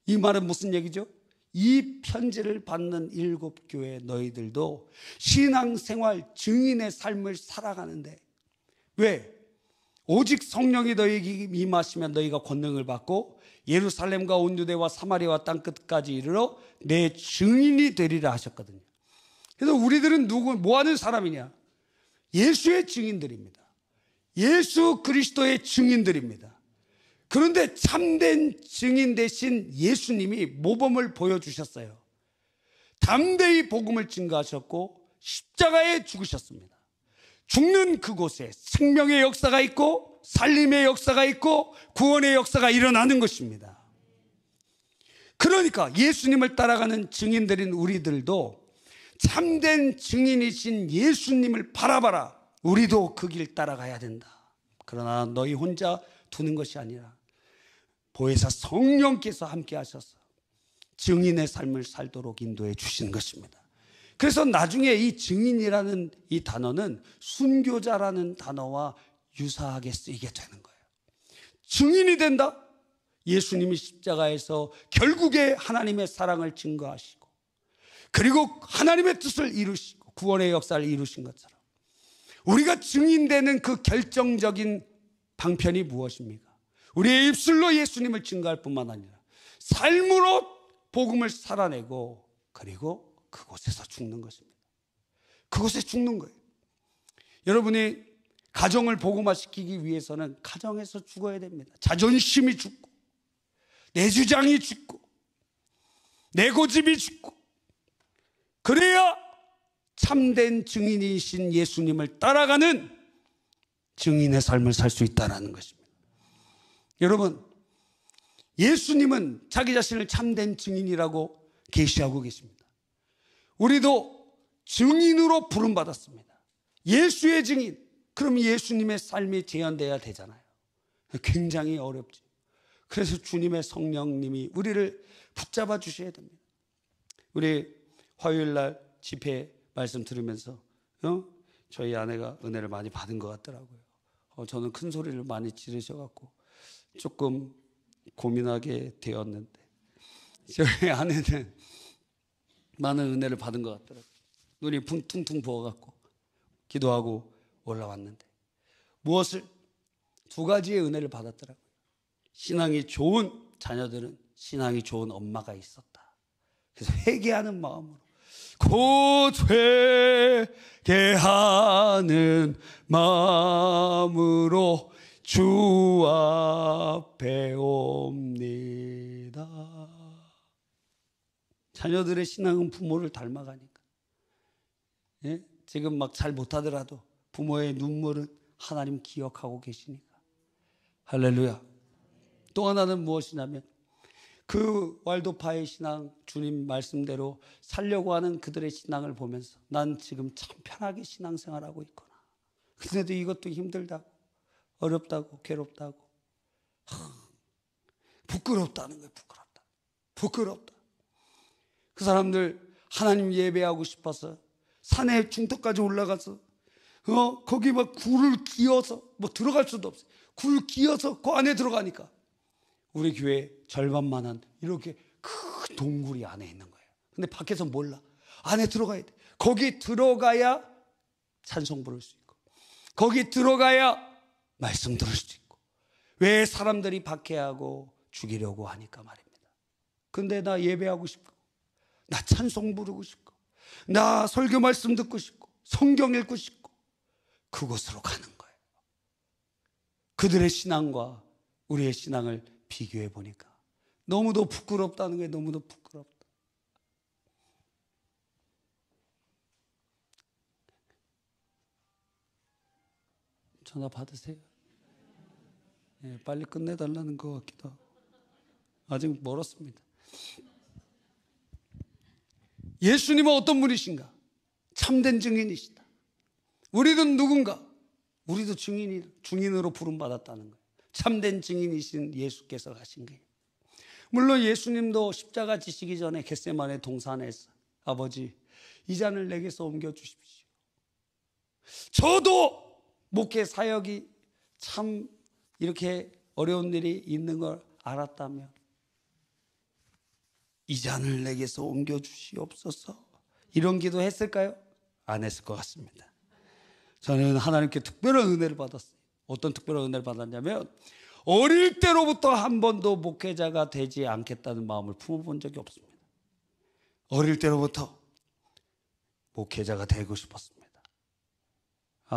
이 말은 무슨 얘기죠? 이 편지를 받는 7교회 너희들도 신앙생활 증인의 삶을 살아가는데, 왜? 오직 성령이 너희에게 임하시면 너희가 권능을 받고 예루살렘과 온 유대와 사마리아와 땅끝까지 이르러 내 증인이 되리라 하셨거든요. 그래서 우리들은 뭐 하는 사람이냐? 예수의 증인들입니다. 예수 그리스도의 증인들입니다. 그런데 참된 증인 대신 예수님이 모범을 보여주셨어요. 담대히 복음을 증거하셨고 십자가에 죽으셨습니다. 죽는 그곳에 생명의 역사가 있고 살림의 역사가 있고 구원의 역사가 일어나는 것입니다. 그러니까 예수님을 따라가는 증인들인 우리들도 참된 증인이신 예수님을 바라봐라. 우리도 그 길 따라가야 된다. 그러나 너희 혼자 두는 것이 아니라 보혜사 성령께서 함께 하셔서 증인의 삶을 살도록 인도해 주시는 것입니다. 그래서 나중에 이 증인이라는 이 단어는 순교자라는 단어와 유사하게 쓰이게 되는 거예요. 증인이 된다? 예수님이 십자가에서 결국에 하나님의 사랑을 증거하시고 그리고 하나님의 뜻을 이루시고 구원의 역사를 이루신 것처럼 우리가 증인되는 그 결정적인 방편이 무엇입니까? 우리의 입술로 예수님을 증거할 뿐만 아니라 삶으로 복음을 살아내고 그리고 그곳에서 죽는 것입니다. 그곳에 죽는 거예요. 여러분이 가정을 복음화시키기 위해서는 가정에서 죽어야 됩니다. 자존심이 죽고 내 주장이 죽고 내 고집이 죽고 그래야 참된 증인이신 예수님을 따라가는 증인의 삶을 살 수 있다는 것입니다. 여러분, 예수님은 자기 자신을 참된 증인이라고 계시하고 계십니다. 우리도 증인으로 부름받았습니다. 예수의 증인. 그럼 예수님의 삶이 재현돼야 되잖아요. 굉장히 어렵죠. 그래서 주님의 성령님이 우리를 붙잡아 주셔야 됩니다. 우리 화요일 날 집회 말씀 들으면서 저희 아내가 은혜를 많이 받은 것 같더라고요. 저는 큰 소리를 많이 지르셔갖고 조금 고민하게 되었는데 저희 아내는 많은 은혜를 받은 것 같더라고요. 눈이 퉁퉁 부어갖고 기도하고 올라왔는데 무엇을? 2가지의 은혜를 받았더라고요. 신앙이 좋은 자녀들은 신앙이 좋은 엄마가 있었다. 그래서 회개하는 마음으로 곧 회개하는 마음으로 주 앞에 옵니다. 자녀들의 신앙은 부모를 닮아가니까. 예? 지금 막 잘 못하더라도 부모의 눈물은 하나님 기억하고 계시니까. 할렐루야. 또 하나는 무엇이냐면 그 왈도파의 신앙, 주님 말씀대로 살려고 하는 그들의 신앙을 보면서 난 지금 참 편하게 신앙생활하고 있구나. 근데도 이것도 힘들다고, 어렵다고, 괴롭다고, 부끄럽다는 거예요. 부끄럽다. 그 사람들 하나님 예배하고 싶어서 산에 중턱까지 올라가서 거기 막 굴을 기어서 뭐 들어갈 수도 없어요. 굴 기어서 그 안에 들어가니까 우리 교회 절반만한 이렇게 큰 동굴이 안에 있는 거예요. 근데 밖에서 몰라. 안에 들어가야 돼. 거기 들어가야 찬송 부를 수 있고 거기 들어가야 말씀 들을 수 있고. 왜 사람들이 박해하고 죽이려고 하니까 말입니다. 근데 나 예배하고 싶고 나 찬송 부르고 싶고 나 설교 말씀 듣고 싶고 성경 읽고 싶고 그곳으로 가는 거예요. 그들의 신앙과 우리의 신앙을 비교해 보니까 너무도 부끄럽다는 거예요. 너무도 부끄럽다. 전화 받으세요. 빨리 끝내달라는 것 같기도 하고. 아직 멀었습니다. 예수님은 어떤 분이신가? 참된 증인이시다. 우리는 누군가? 우리도 증인으로 부름받았다는 거예요. 참된 증인이신 예수께서 가신 거예요. 물론 예수님도 십자가 지시기 전에 겟세마네 동산에서 아버지, 이 잔을 내게서 옮겨주십시오. 저도 목회 사역이 참 이렇게 어려운 일이 있는 걸 알았다면 이 잔을 내게서 옮겨주시옵소서, 이런 기도 했을까요? 안 했을 것 같습니다. 저는 하나님께 특별한 은혜를 받았어요. 어떤 특별한 은혜를 받았냐면 어릴 때로부터 한 번도 목회자가 되지 않겠다는 마음을 품어본 적이 없습니다. 어릴 때로부터 목회자가 되고 싶었습니다.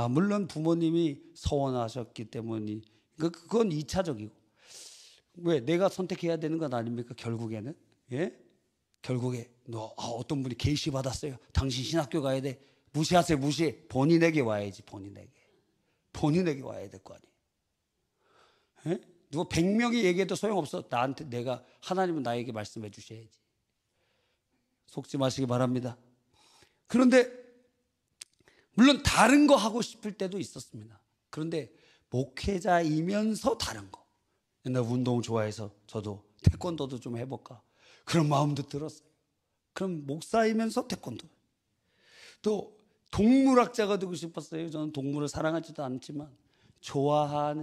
물론 부모님이 서원하셨기 때문에 그건 2차적이고, 왜 내가 선택해야 되는 건 아닙니까? 결국에는. 결국에 어떤 분이 계시 받았어요. 당신 신학교 가야 돼. 무시하세요. 무시해. 본인에게 와야지. 본인에게 와야 될 거 아니에요. 누가 100명이 얘기해도 소용없어. 하나님은 나에게 말씀해 주셔야지. 속지 마시기 바랍니다. 그런데 물론 다른 거 하고 싶을 때도 있었습니다. 그런데 목회자이면서 다른 거, 옛날 운동 좋아해서 저도 태권도도 좀 해볼까, 그런 마음도 들었어요. 그럼 목사이면서 태권도, 또 동물학자가 되고 싶었어요. 저는 동물을 사랑하지도 않지만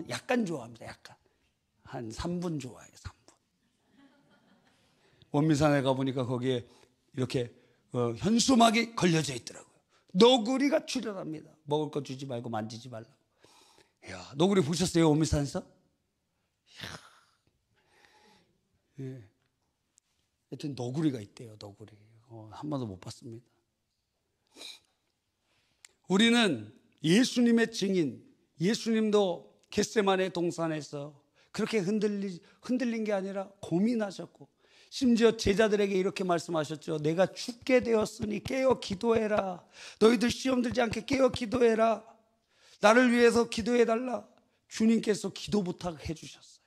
약간 좋아합니다. 약간 한 3분 좋아해요. 3분. 원미산에 가보니까 거기에 이렇게 현수막이 걸려져 있더라고요. 너구리가 출현합니다. 먹을 거 주지 말고 만지지 말라고. 이야, 너구리 보셨어요? 원미산에서? 예. 하여튼 너구리가 있대요. 너구리. 한 번도 못 봤습니다. 우리는 예수님의 증인, 예수님도 겟세마네 동산에서 그렇게 흔들린 게 아니라 고민하셨고, 심지어 제자들에게 이렇게 말씀하셨죠. 내가 죽게 되었으니 깨어 기도해라. 너희들 시험 들지 않게 깨어 기도해라. 나를 위해서 기도해달라. 주님께서 기도 부탁해 주셨어요.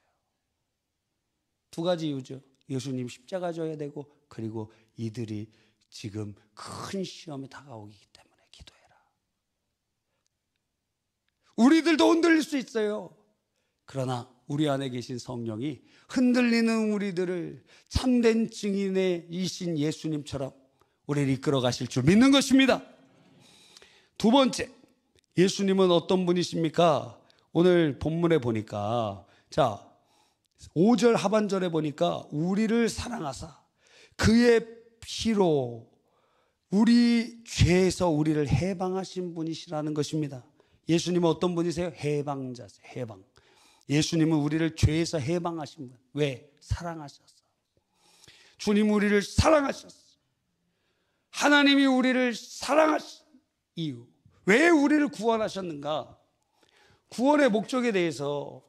2가지 이유죠. 예수님 십자가 져야 되고, 그리고 이들이 지금 큰 시험이 다가오기 때문에 기도해라. 우리들도 흔들릴 수 있어요. 그러나 우리 안에 계신 성령이 흔들리는 우리들을 참된 증인이신 예수님처럼 우리를 이끌어 가실 줄 믿는 것입니다. 2번째, 예수님은 어떤 분이십니까? 오늘 본문에 보니까 5절 하반절에 보니까 우리를 사랑하사 그의 피로 우리 죄에서 우리를 해방하신 분이시라는 것입니다. 예수님은 어떤 분이세요? 해방자세요. 해방. 예수님은 우리를 죄에서 해방하신 분. 왜? 사랑하셨어. 주님 우리를 사랑하셨어. 하나님이 우리를 사랑하신 이유, 왜 우리를 구원하셨는가? 구원의 목적에 대해서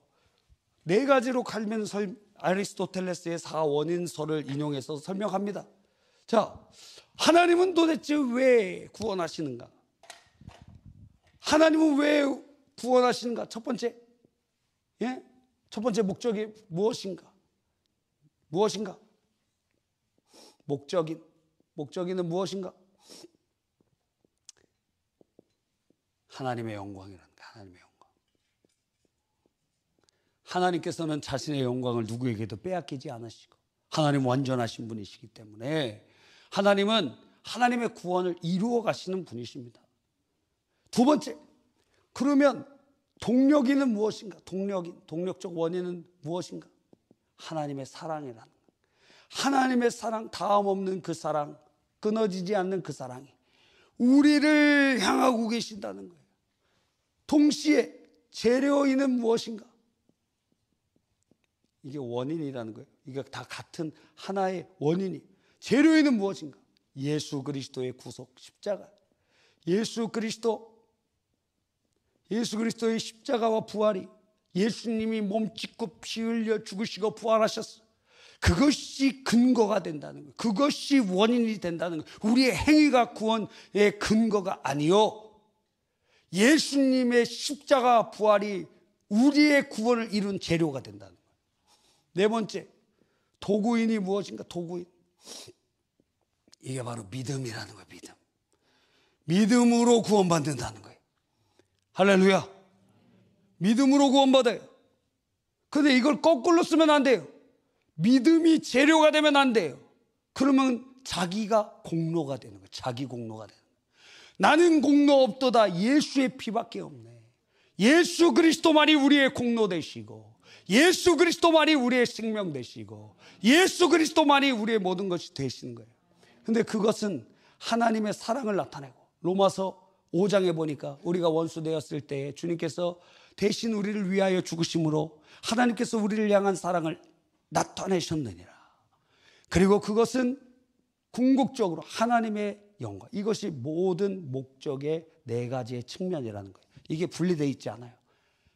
4가지로 갈면 아리스토텔레스의 4원인설을 인용해서 설명합니다. 하나님은 도대체 왜 구원하시는가? 하나님은 왜 구원하시는가? 첫 번째 목적이 무엇인가? 목적이는 무엇인가? 하나님의 영광이라는 거예요. 하나님의 영광. 하나님께서는 자신의 영광을 누구에게도 빼앗기지 않으시고, 하나님 완전하신 분이시기 때문에 하나님은 하나님의 구원을 이루어 가시는 분이십니다. 2번째, 그러면 동력인은 무엇인가? 동력적 원인은 무엇인가? 하나님의 사랑이라는 거예요. 하나님의 사랑, 다음 없는 그 사랑, 끊어지지 않는 그 사랑이 우리를 향하고 계신다는 거예요. 동시에 재료인은 무엇인가? 이게 원인이라는 거예요. 이게 다 같은 하나의 원인이. 재료인은 무엇인가? 예수 그리스도의 구속 십자가. 예수 그리스도의 십자가와 부활이, 예수님이 몸 찢고 피 흘려 죽으시고 부활하셨어. 그것이 근거가 된다는 거예요. 그것이 원인이 된다는 거예요. 우리의 행위가 구원의 근거가 아니요, 예수님의 십자가 부활이 우리의 구원을 이룬 재료가 된다는 거예요. 네 번째, 도구인이 무엇인가? 도구인. 이게 바로 믿음이라는 거예요. 믿음. 믿음으로 구원받는다는 거예요. 할렐루야. 믿음으로 구원받아요. 근데 이걸 거꾸로 쓰면 안 돼요. 믿음이 재료가 되면 안 돼요. 그러면 자기가 공로가 되는 거예요. 자기 공로가 되는 거예요. 나는 공로 없도다. 예수의 피밖에 없네. 예수 그리스도만이 우리의 공로 되시고, 예수 그리스도만이 우리의 생명 되시고, 예수 그리스도만이 우리의 모든 것이 되시는 거예요. 근데 그것은 하나님의 사랑을 나타내고, 로마서 5장에 보니까 우리가 원수 되었을 때 주님께서 대신 우리를 위하여 죽으심으로 하나님께서 우리를 향한 사랑을 나타내셨느니라. 그리고 그것은 궁극적으로 하나님의 영광, 이것이 모든 목적의 네 가지의 측면이라는 거예요. 이게 분리되어 있지 않아요.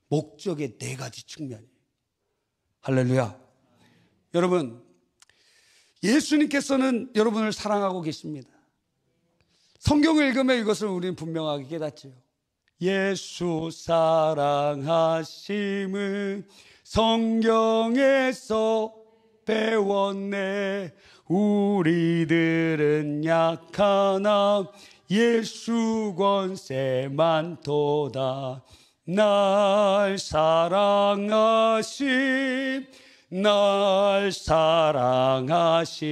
목적의 네 가지 측면이에요. 할렐루야. 여러분, 예수님께서는 여러분을 사랑하고 계십니다. 성경을 읽으면 이것을 우리는 분명하게 깨닫지요. 예수 사랑하심을 성경에서 배웠네. 우리들은 약하나 예수 권세 많도다. 날 사랑하심, 날 사랑하심,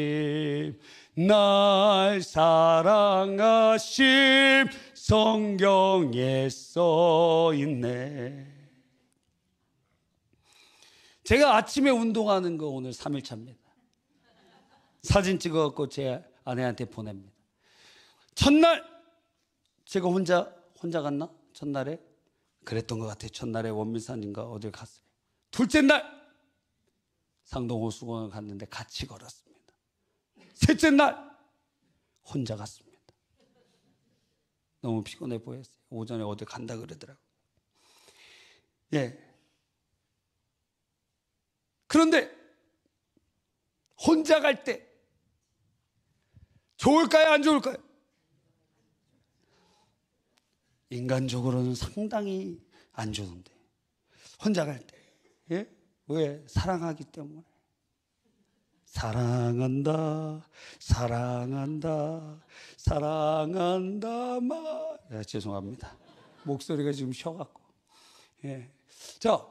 날 사랑하심 성경에 써 있네. 제가 아침에 운동하는 거 오늘 3일차입니다. 사진 찍어갖고 제 아내한테 보냅니다. 첫날 제가 혼자 갔나? 첫날에 그랬던 것 같아요. 첫날에 원민산인가 어딜 갔어요. 둘째 날 상동호수공원 갔는데 같이 걸었습니다. 셋째 날 혼자 갔습니다. 너무 피곤해 보였어요. 오전에 어디 간다 그러더라고요. 예. 그런데 혼자 갈 때 좋을까요? 안 좋을까요? 인간적으로는 상당히 안 좋은데 혼자 갈 때, 예? 왜? 사랑하기 때문에. 사랑한다, 사랑한다, 사랑한다 말. 예, 죄송합니다. 목소리가 지금 쉬어갖고. 예. 자,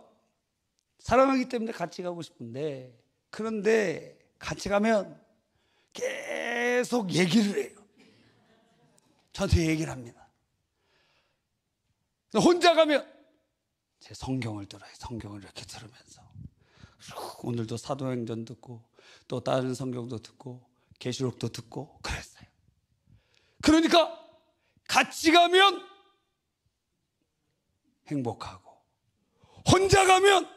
사랑하기 때문에 같이 가고 싶은데, 그런데 같이 가면 계속 얘기를 해요. 저한테 얘기를 합니다. 혼자 가면 제 성경을 들어요. 성경을 이렇게 들으면서 오늘도 사도행전 듣고 또 다른 성경도 듣고 계시록도 듣고 그랬어요. 그러니까 같이 가면 행복하고 혼자 가면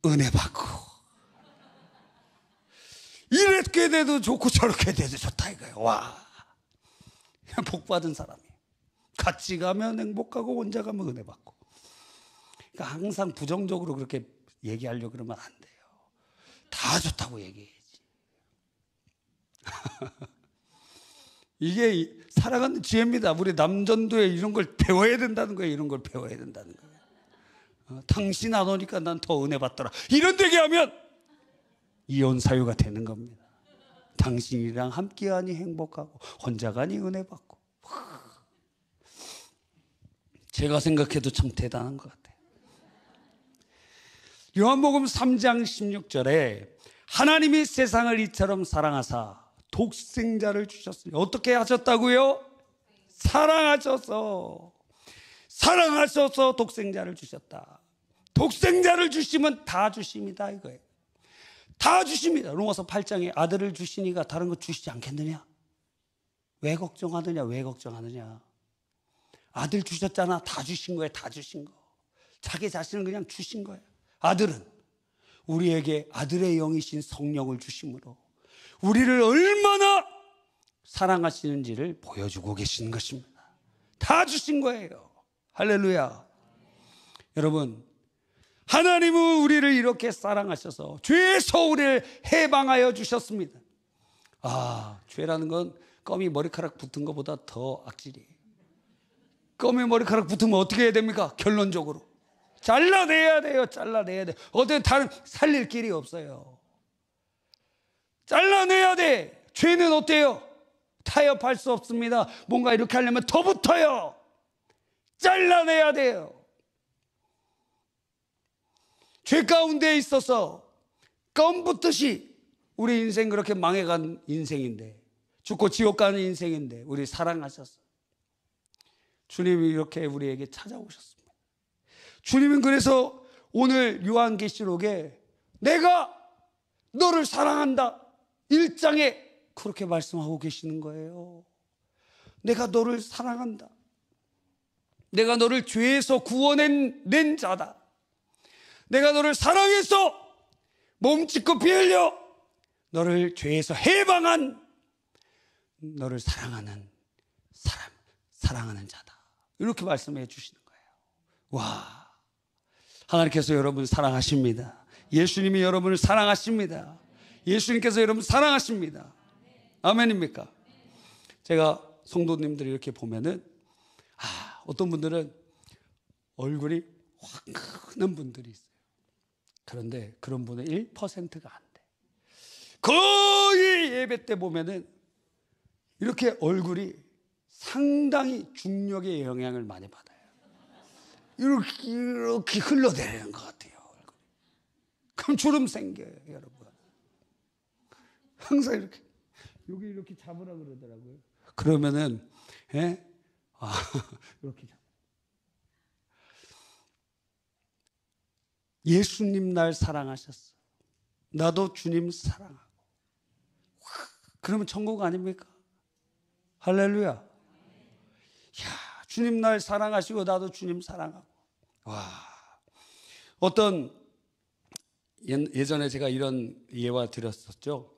은혜 받고, 이렇게 돼도 좋고 저렇게 돼도 좋다 이거예요. 와, 복 받은 사람이. 같이 가면 행복하고 혼자 가면 은혜 받고. 그러니까 항상 부정적으로 그렇게 얘기하려고 그러면 안 돼요. 다 좋다고 얘기해야지. 이게 살아가는 지혜입니다. 우리 남전도에 이런 걸 배워야 된다는 거예요. 이런 걸 배워야 된다는 거예요. 당신 안 오니까 난 더 은혜 받더라. 이런 얘기하면 이혼 사유가 되는 겁니다. 당신이랑 함께하니 행복하고 혼자 가니 은혜 받고. 제가 생각해도 참 대단한 것 같아요. 요한복음 3장 16절에 하나님이 세상을 이처럼 사랑하사 독생자를 주셨으니, 어떻게 하셨다고요? 사랑하셔서 독생자를 주셨다. 독생자를 주시면 다 주십니다 이거예요. 다 주십니다. 로마서 8장에 아들을 주시니까 다른 거 주시지 않겠느냐? 왜 걱정하느냐? 왜 걱정하느냐? 아들 주셨잖아. 다 주신 거예요. 다 주신 거. 자기 자신을 그냥 주신 거예요. 아들은 우리에게 아들의 영이신 성령을 주심으로 우리를 얼마나 사랑하시는지를 보여주고 계시는 것입니다. 다 주신 거예요. 할렐루야. 여러분, 하나님은 우리를 이렇게 사랑하셔서 죄에서 우리를 해방하여 주셨습니다. 아, 죄라는 건 껌이 머리카락 붙은 것보다 더 악질이에요. 껌에 머리카락 붙으면 어떻게 해야 됩니까? 결론적으로 잘라내야 돼요. 잘라내야 돼. 어떤 다른 살릴 길이 없어요. 잘라내야 돼. 죄는 어때요? 타협할 수 없습니다. 뭔가 이렇게 하려면 더 붙어요. 잘라내야 돼요. 죄 가운데 있어서 껌 붙듯이 우리 인생 그렇게 망해간 인생인데, 죽고 지옥 가는 인생인데 우리 사랑하셨어요. 주님이 이렇게 우리에게 찾아오셨습니다. 주님은 그래서 오늘 요한계시록에 내가 너를 사랑한다 1장에 그렇게 말씀하고 계시는 거예요. 내가 너를 사랑한다. 내가 너를 죄에서 구원낸 자다. 내가 너를 사랑해서 몸짓고 피 흘려 너를 죄에서 해방한, 너를 사랑하는 사람, 사랑하는 자다. 이렇게 말씀해 주시는 거예요. 와, 하나님께서 여러분을 사랑하십니다. 예수님이 여러분을 사랑하십니다. 예수님께서 여러분을 사랑하십니다. 아멘입니까? 제가 성도님들이 이렇게 보면은 어떤 분들은 얼굴이 확 크는 분들이 있어요. 그런데 그런 분은 1%가 안 돼. 거의 예배 때 보면은 이렇게 얼굴이 상당히 중력의 영향을 많이 받아요. 이렇게 흘러내리는 것 같아요. 얼굴이. 그럼 주름 생겨요, 여러분. 항상 이렇게 여기 이렇게 잡으라 그러더라고요. 그러면은 이렇게 잡. 예수님 날 사랑하셨어. 나도 주님 사랑하고. 그러면 천국 아닙니까? 할렐루야. 야, 주님 날 사랑하시고 나도 주님 사랑하고. 와, 어떤 예전에 제가 이런 예화 드렸었죠.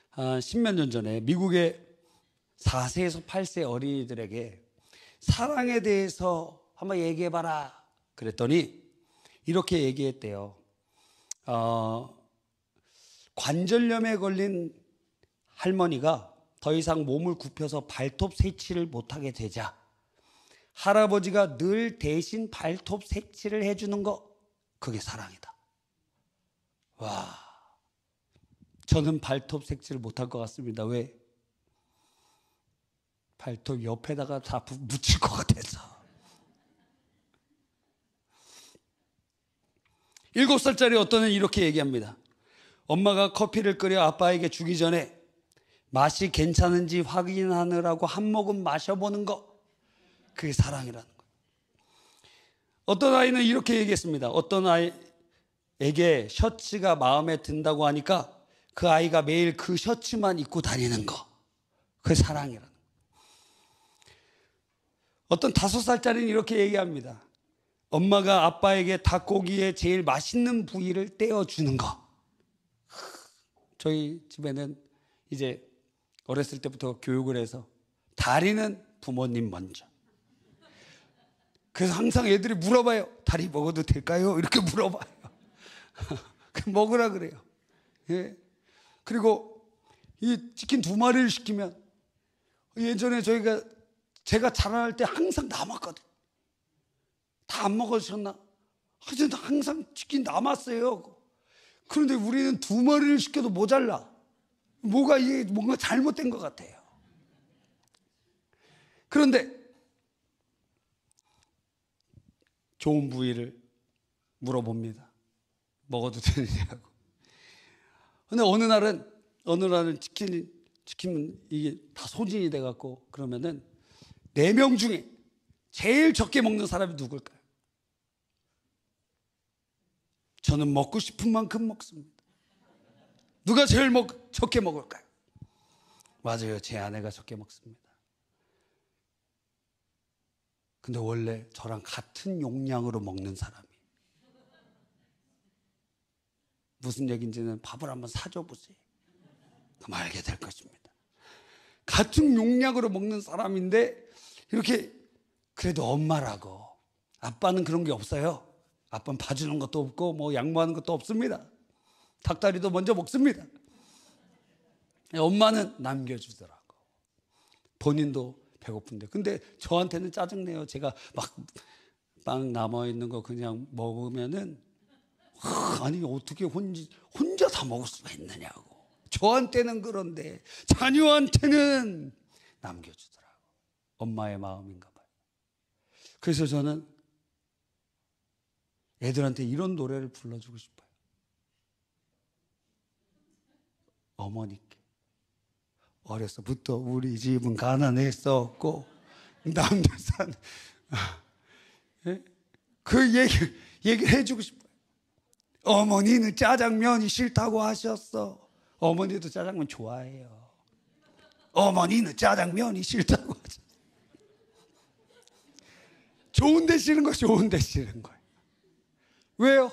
한 10몇 년 전에 미국의 4세에서 8세 어린이들에게 사랑에 대해서 한번 얘기해봐라 그랬더니 이렇게 얘기했대요. 관절염에 걸린 할머니가 더 이상 몸을 굽혀서 발톱 세치를 못하게 되자 할아버지가 늘 대신 발톱 세치를 해주는 거, 그게 사랑이다. 와, 저는 발톱 색칠을 못할 것 같습니다. 왜? 발톱 옆에다가 다 묻힐 것 같아서. 7살짜리 어떤 애는 이렇게 얘기합니다. 엄마가 커피를 끓여 아빠에게 주기 전에 맛이 괜찮은지 확인하느라고 한 모금 마셔보는 거, 그게 사랑이라는 거예요. 어떤 아이는 이렇게 얘기했습니다. 어떤 아이에게 셔츠가 마음에 든다고 하니까 그 아이가 매일 그 셔츠만 입고 다니는 거, 그게 사랑이라는 거예요. 어떤 5살짜리는 이렇게 얘기합니다. 엄마가 아빠에게 닭고기의 제일 맛있는 부위를 떼어주는 거. 저희 집에는 이제 어렸을 때부터 교육을 해서 다리는 부모님 먼저. 그래서 항상 애들이 물어봐요. 다리 먹어도 될까요? 이렇게 물어봐요. 먹으라 그래요. 예. 그리고 이 치킨 2마리를 시키면 예전에 제가 자라날 때 항상 남았거든. 다 안 먹으셨나? 하여튼 항상 치킨 남았어요. 그런데 우리는 2마리를 시켜도 모자라. 뭔가 잘못된 것 같아요. 그런데 좋은 부위를 물어봅니다. 먹어도 되느냐고. 근데 어느 날은 치킨 이게 다 소진이 돼갖고 그러면은 4명 중에 제일 적게 먹는 사람이 누굴까요? 저는 먹고 싶은 만큼 먹습니다. 누가 제일 적게 먹을까요? 맞아요. 제 아내가 적게 먹습니다. 근데 원래 저랑 같은 용량으로 먹는 사람이, 무슨 얘기인지는 밥을 한번 사줘 보세요. 그럼 알게 될 것입니다. 같은 용량으로 먹는 사람인데 이렇게, 그래도 엄마라고. 아빠는 그런 게 없어요. 아빠는 봐주는 것도 없고 뭐 양보하는 것도 없습니다. 닭다리도 먼저 먹습니다. 엄마는 남겨주더라고. 본인도 배고픈데. 근데 저한테는 짜증내요. 제가 막 빵 남아있는 거 그냥 먹으면은, 아니, 어떻게 혼자 다 먹을 수가 있느냐고. 저한테는 그런데 자녀한테는 남겨주더라고. 엄마의 마음인가 봐요. 그래서 저는 애들한테 이런 노래를 불러주고 싶어요. 어머니께. 어려서부터 우리 집은 가난했었고 남녀산 그 얘기를 해주고 싶어요. 어머니는 짜장면이 싫다고 하셨어. 어머니도 짜장면 좋아해요. 어머니는 짜장면이 싫다고 하셨어. 좋은데 싫은 거, 좋은데 싫은 거예요. 왜요?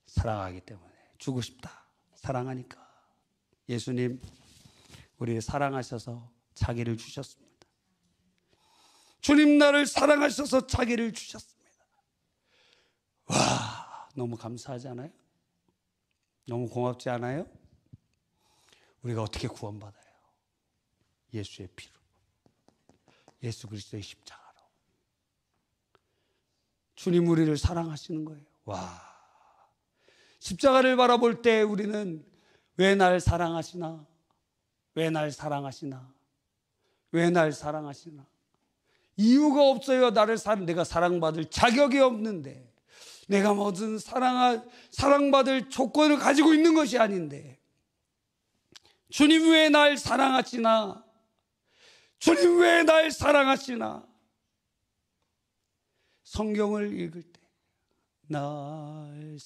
사랑하기 때문에. 주고 싶다. 사랑하니까. 예수님 우리를 사랑하셔서 자기를 주셨습니다. 주님 나를 사랑하셔서 자기를 주셨습니다. 와, 너무 감사하지 않아요? 너무 고맙지 않아요? 우리가 어떻게 구원받아요? 예수의 피로, 예수 그리스도의 십자가로. 주님 우리를 사랑하시는 거예요. 와, 십자가를 바라볼 때 우리는 왜 날 사랑하시나? 왜 날 사랑하시나? 왜 날 사랑하시나? 이유가 없어요. 내가 사랑받을 자격이 없는데, 내가 무슨 사랑받을 조건을 가지고 있는 것이 아닌데, 주님 왜 날 사랑하시나? 주님 왜 날 사랑하시나? 성경을 읽을 때 날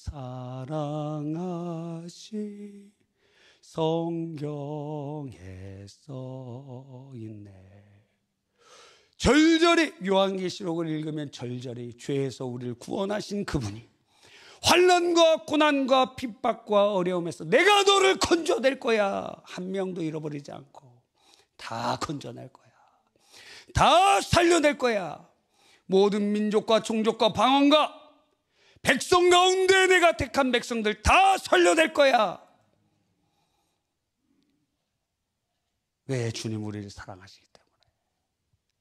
사랑하시 성경에 써 있네. 절절히 요한계시록을 읽으면 절절히 죄에서 우리를 구원하신 그분이 환난과 고난과 핍박과 어려움에서 내가 너를 건져낼 거야. 한 명도 잃어버리지 않고 다 건져낼 거야. 다 살려낼 거야. 모든 민족과 종족과 방언과 백성 가운데 내가 택한 백성들 다 살려낼 거야. 왜? 주님 우리를 사랑하시기 때문에.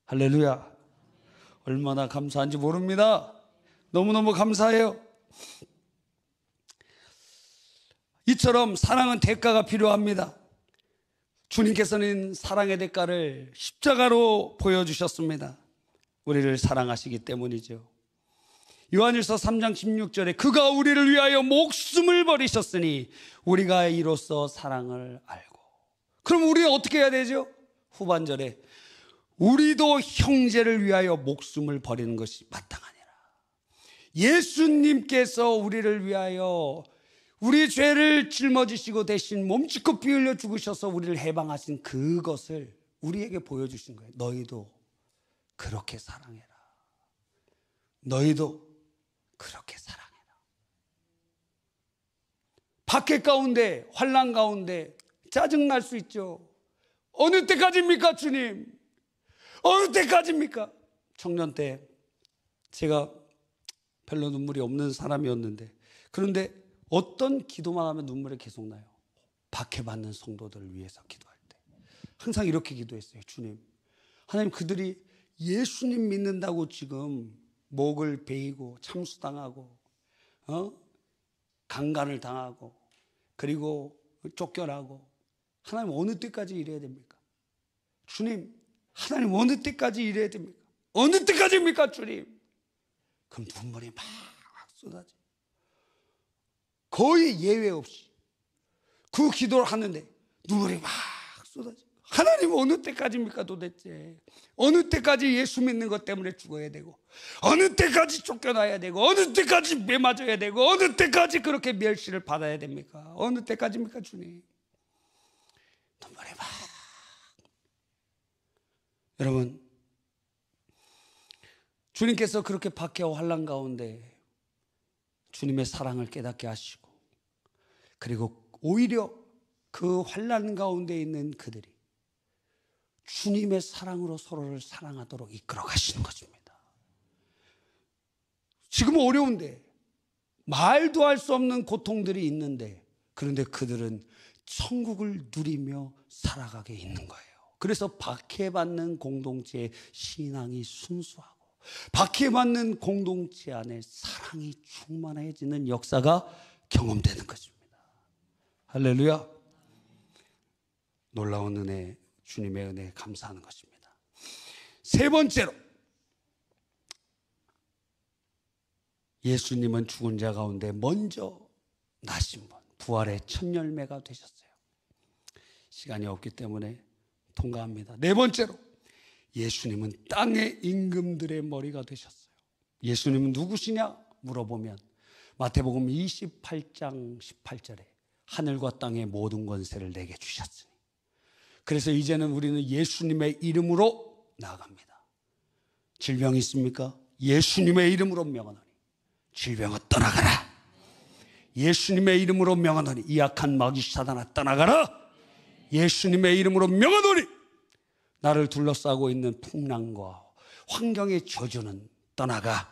할렐루야. 얼마나 감사한지 모릅니다. 너무너무 감사해요. 이처럼 사랑은 대가가 필요합니다. 주님께서는 사랑의 대가를 십자가로 보여주셨습니다. 우리를 사랑하시기 때문이죠. 요한일서 3장 16절에 그가 우리를 위하여 목숨을 버리셨으니 우리가 이로써 사랑을 알고. 그럼 우리는 어떻게 해야 되죠? 후반절에 우리도 형제를 위하여 목숨을 버리는 것이 마땅하니라. 예수님께서 우리를 위하여 우리 죄를 짊어지시고 대신 몸짓고 피 흘려 죽으셔서 우리를 해방하신 그것을 우리에게 보여주신 거예요. 너희도 그렇게 사랑해라. 너희도 그렇게 사랑해라. 박해 가운데, 환난 가운데 짜증날 수 있죠. 어느 때까지입니까, 주님? 어느 때까지입니까? 청년 때 제가 별로 눈물이 없는 사람이었는데, 그런데 어떤 기도만 하면 눈물이 계속 나요. 박해받는 성도들을 위해서 기도할 때 항상 이렇게 기도했어요. 주님, 하나님, 그들이 예수님 믿는다고 지금 목을 베이고 참수당하고 강간을 당하고 그리고 쫓겨나고, 하나님 어느 때까지 이래야 됩니까? 주님, 하나님 어느 때까지 이래야 됩니까? 어느 때까지입니까, 주님? 그럼 눈물이 막 쏟아져. 거의 예외 없이 그 기도를 하는데 눈물이 막 쏟아져. 하나님 어느 때까지입니까 도대체? 어느 때까지 예수 믿는 것 때문에 죽어야 되고, 어느 때까지 쫓겨나야 되고, 어느 때까지 매맞아야 되고, 어느 때까지 그렇게 멸시를 받아야 됩니까? 어느 때까지입니까, 주님? 눈물이 막. 여러분, 주님께서 그렇게 박해와 환난 가운데 주님의 사랑을 깨닫게 하시고, 그리고 오히려 그 환난 가운데 있는 그들이 주님의 사랑으로 서로를 사랑하도록 이끌어 가시는 것입니다. 지금 어려운데, 말도 할 수 없는 고통들이 있는데, 그런데 그들은 천국을 누리며 살아가게 있는 거예요. 그래서 박해받는 공동체의 신앙이 순수하고 박해받는 공동체 안에 사랑이 충만해지는 역사가 경험되는 것입니다. 할렐루야. 놀라운 은혜, 주님의 은혜에 감사하는 것입니다. 세 번째로, 예수님은 죽은 자 가운데 먼저 나신 분, 부활의 첫 열매가 되셨어요. 시간이 없기 때문에 통과합니다. 네 번째로, 예수님은 땅의 임금들의 머리가 되셨어요. 예수님은 누구시냐 물어보면 마태복음 28장 18절에 하늘과 땅의 모든 권세를 내게 주셨으니. 그래서 이제는 우리는 예수님의 이름으로 나아갑니다. 질병이 있습니까? 예수님의 이름으로 명하노니 질병아 떠나가라. 예수님의 이름으로 명하노니 이 악한 마귀 사단아 떠나가라. 예수님의 이름으로 명하노니 나를 둘러싸고 있는 풍랑과 환경의 저주는 떠나가.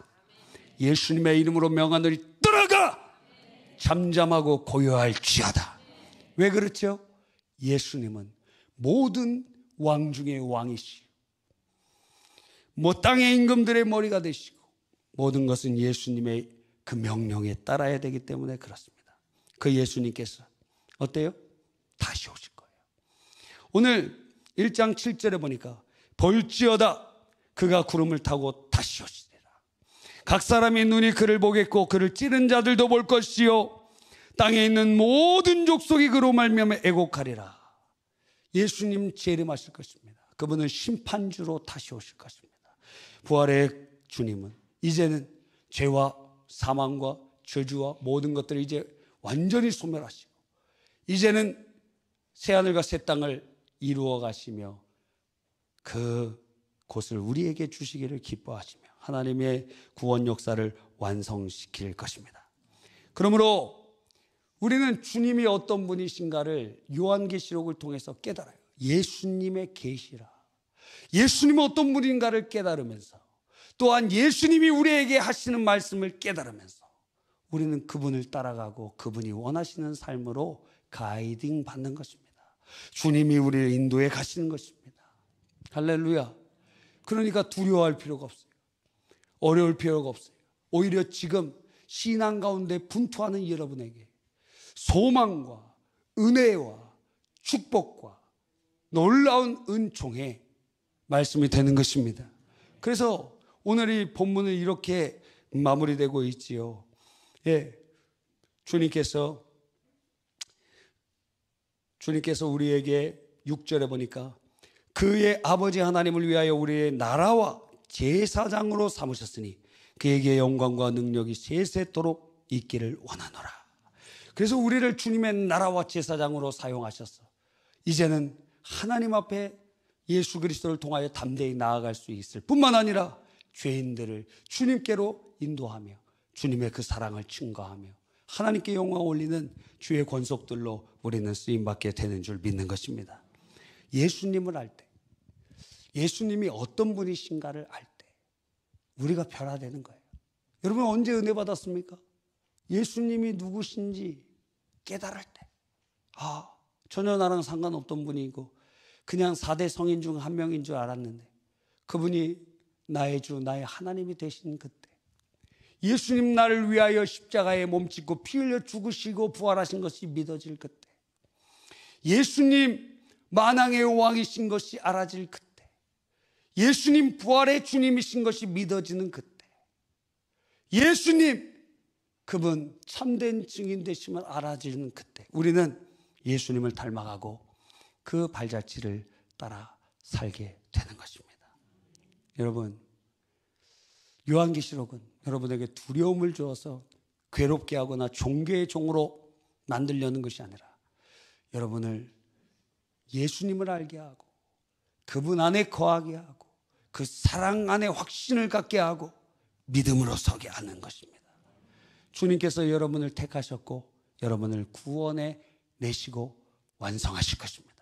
예수님의 이름으로 명하노니 떠나가. 잠잠하고 고요할지어다. 왜 그렇죠? 예수님은 모든 왕 중의 왕이시오. 땅의 임금들의 머리가 되시고 모든 것은 예수님의 그 명령에 따라야 되기 때문에 그렇습니다. 그 예수님께서 어때요? 다시 오실 거예요. 오늘 1장 7절에 보니까 볼지어다 그가 구름을 타고 다시 오시리라. 각 사람의 눈이 그를 보겠고 그를 찌른 자들도 볼 것이요 땅에 있는 모든 족속이 그로 말미암아 애곡하리라. 예수님 재림하실 것입니다. 그분은 심판주로 다시 오실 것입니다. 부활의 주님은 이제는 죄와 사망과 저주와 모든 것들을 이제 완전히 소멸하시고 이제는 새하늘과 새 땅을 이루어 가시며 그 곳을 우리에게 주시기를 기뻐하시며 하나님의 구원 역사를 완성시킬 것입니다. 그러므로 우리는 주님이 어떤 분이신가를 요한계시록을 통해서 깨달아요. 예수님의 계시라. 예수님은 어떤 분인가를 깨달으면서 또한 예수님이 우리에게 하시는 말씀을 깨달으면서 우리는 그분을 따라가고 그분이 원하시는 삶으로 가이딩 받는 것입니다. 주님이 우리를 인도해 가시는 것입니다. 할렐루야. 그러니까 두려워할 필요가 없어요. 어려울 필요가 없어요. 오히려 지금 신앙 가운데 분투하는 여러분에게 소망과 은혜와 축복과 놀라운 은총의 말씀이 되는 것입니다. 그래서 오늘 이 본문은 이렇게 마무리되고 있지요. 주님께서 우리에게 6절에 보니까 그의 아버지 하나님을 위하여 우리의 나라와 제사장으로 삼으셨으니 그에게 영광과 능력이 세세토록 있기를 원하노라. 그래서 우리를 주님의 나라와 제사장으로 사용하셔서 이제는 하나님 앞에 예수 그리스도를 통하여 담대히 나아갈 수 있을 뿐만 아니라 죄인들을 주님께로 인도하며 주님의 그 사랑을 증거하며 하나님께 영광 올리는 주의 권속들로 우리는 쓰임받게 되는 줄 믿는 것입니다. 예수님을 알 때, 예수님이 어떤 분이신가를 알 때 우리가 변화되는 거예요. 여러분 언제 은혜 받았습니까? 예수님이 누구신지 깨달을 때. 전혀 나랑 상관없던 분이고 그냥 4대 성인 중 한 명인 줄 알았는데 그분이 나의 주, 나의 하나님이 되신 그때, 예수님 나를 위하여 십자가에 몸짓고 피 흘려 죽으시고 부활하신 것이 믿어질 그때, 예수님 만왕의 왕이신 것이 알아질 그때, 예수님 부활의 주님이신 것이 믿어지는 그때, 예수님 그분 참된 증인 되심을 알아지는 그때 우리는 예수님을 닮아가고 그 발자취를 따라 살게 되는 것입니다. 여러분, 요한계시록은 여러분에게 두려움을 주어서 괴롭게 하거나 종교의 종으로 만들려는 것이 아니라 여러분을 예수님을 알게 하고 그분 안에 거하게 하고 그 사랑 안에 확신을 갖게 하고 믿음으로 서게 하는 것입니다. 주님께서 여러분을 택하셨고 여러분을 구원해 내시고 완성하실 것입니다.